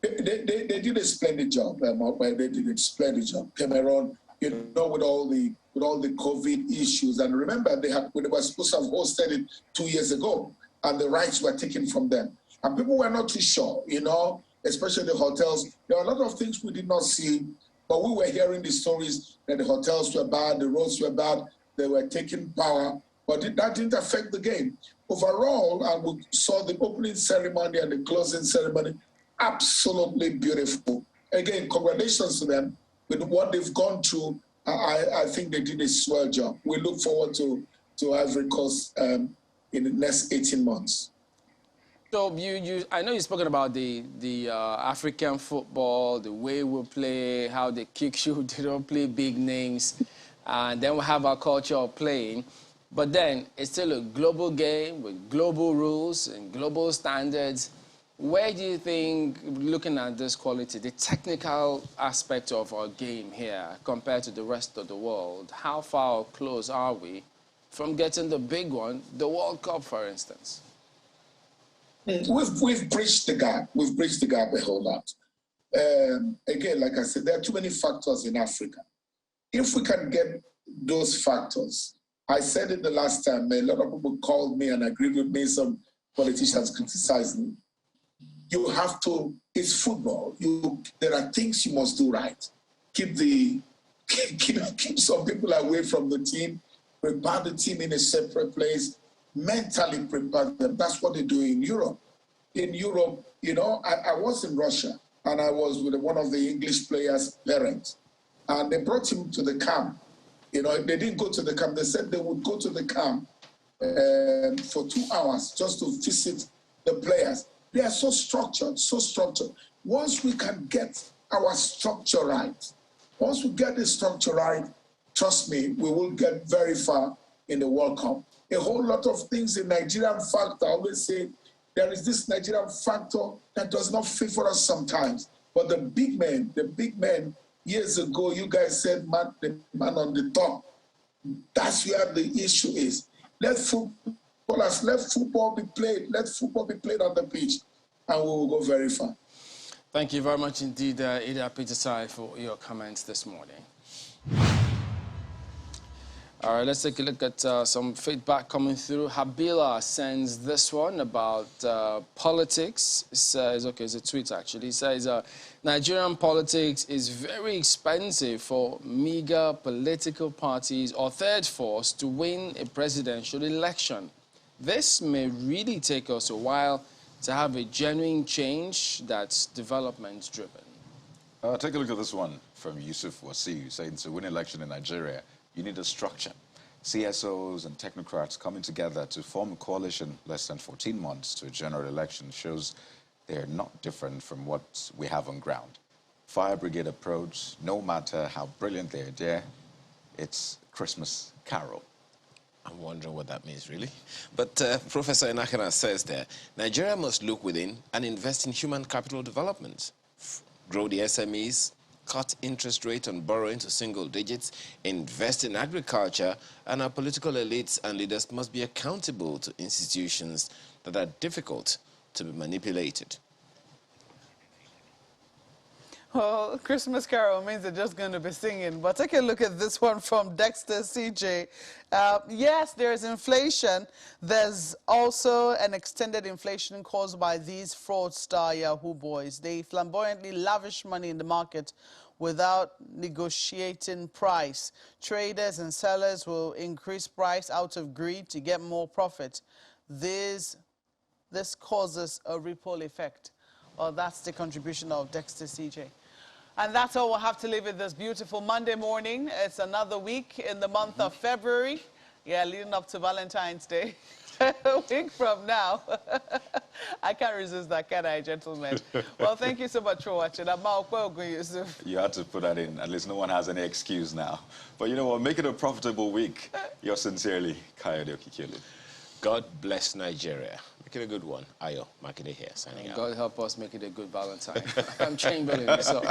They did a splendid job. They did a splendid job. Cameroon, you know, with all the COVID issues, and remember they were supposed to have hosted it 2 years ago, and the rights were taken from them. And people were not too sure, you know, especially the hotels. There are a lot of things we did not see, but we were hearing the stories that the hotels were bad, the roads were bad, they were taking power, but that didn't affect the game. Overall, and we saw the opening ceremony and the closing ceremony, absolutely beautiful. Again, congratulations to them with what they've gone through. I think they did a swell job. We look forward to Ivory Coast in the next 18 months. So I know you've spoken about the African football, the way we play, how they kick you, they don't play big names, and then we have our culture of playing. But then it's still a global game with global rules and global standards. Where do you think, looking at this quality, the technical aspect of our game here compared to the rest of the world, how far or close are we from getting the big one, the World Cup, for instance? We've bridged the gap. We've bridged the gap a whole lot. Again, like I said, there are too many factors in Africa. If we can get those factors, I said it the last time, a lot of people called me and agreed with me. Some politicians criticize me. You have to, it's football. There are things you must do right. Keep some people away from the team, prepare the team in a separate place, mentally prepare them. That's what they do in Europe. In Europe, you know, I was in Russia, and I was with one of the English players' parents, and they brought him to the camp. You know, they didn't go to the camp. They said they would go to the camp for 2 hours just to visit the players. They are so structured, so structured. Once we can get our structure right, once we get the structure right, trust me, we will get very far in the World Cup. A whole lot of things in Nigerian factor, I always say, there is this Nigerian factor that does not favor us sometimes. But the big men, years ago, you guys said, the man on the top. That's where the issue is. Let football be played. Let football be played on the pitch, and we will go very far. Thank you very much indeed, Ida Petersai, for your comments this morning. All right, let's take a look at some feedback coming through. Habila sends this one about politics. It says, okay, it's a tweet actually. It says, Nigerian politics is very expensive for meager political parties or third force to win a presidential election. This may really take us a while to have a genuine change that's development-driven. Take a look at this one from Yusuf Wasiu, saying to win an election in Nigeria, you need a structure. CSOs and technocrats coming together to form a coalition less than 14 months to a general election shows they're not different from what we have on ground. Fire brigade approach, no matter how brilliant their idea, it's Christmas carol. I'm wondering what that means, really. But Professor Inakana says there, Nigeria must look within and invest in human capital development. Grow the SMEs, cut interest rate on borrowing to single digits, invest in agriculture, and our political elites and leaders must be accountable to institutions that are difficult to be manipulated. Well, Christmas Carol means they're just going to be singing. But take a look at this one from Dexter CJ. Yes, there's inflation. There's also an extended inflation caused by these fraudster Yahoo boys. They flamboyantly lavish money in the market without negotiating price. Traders and sellers will increase price out of greed to get more profit. This causes a ripple effect. Well, that's the contribution of Dexter CJ. And that's all we'll have to leave it this beautiful Monday morning. It's another week in the month of February. Yeah, leading up to Valentine's Day. A week from now. I can't resist that, can I, gentlemen? Well, thank you so much for watching. You had to put that in. At least no one has any excuse now. But you know what? Make it a profitable week. Yours sincerely, Kayode Okikele. God bless Nigeria. Make it a good one. Ayo Makinde here, signing out. God help us make it a good Valentine. I'm Chamberlain, so.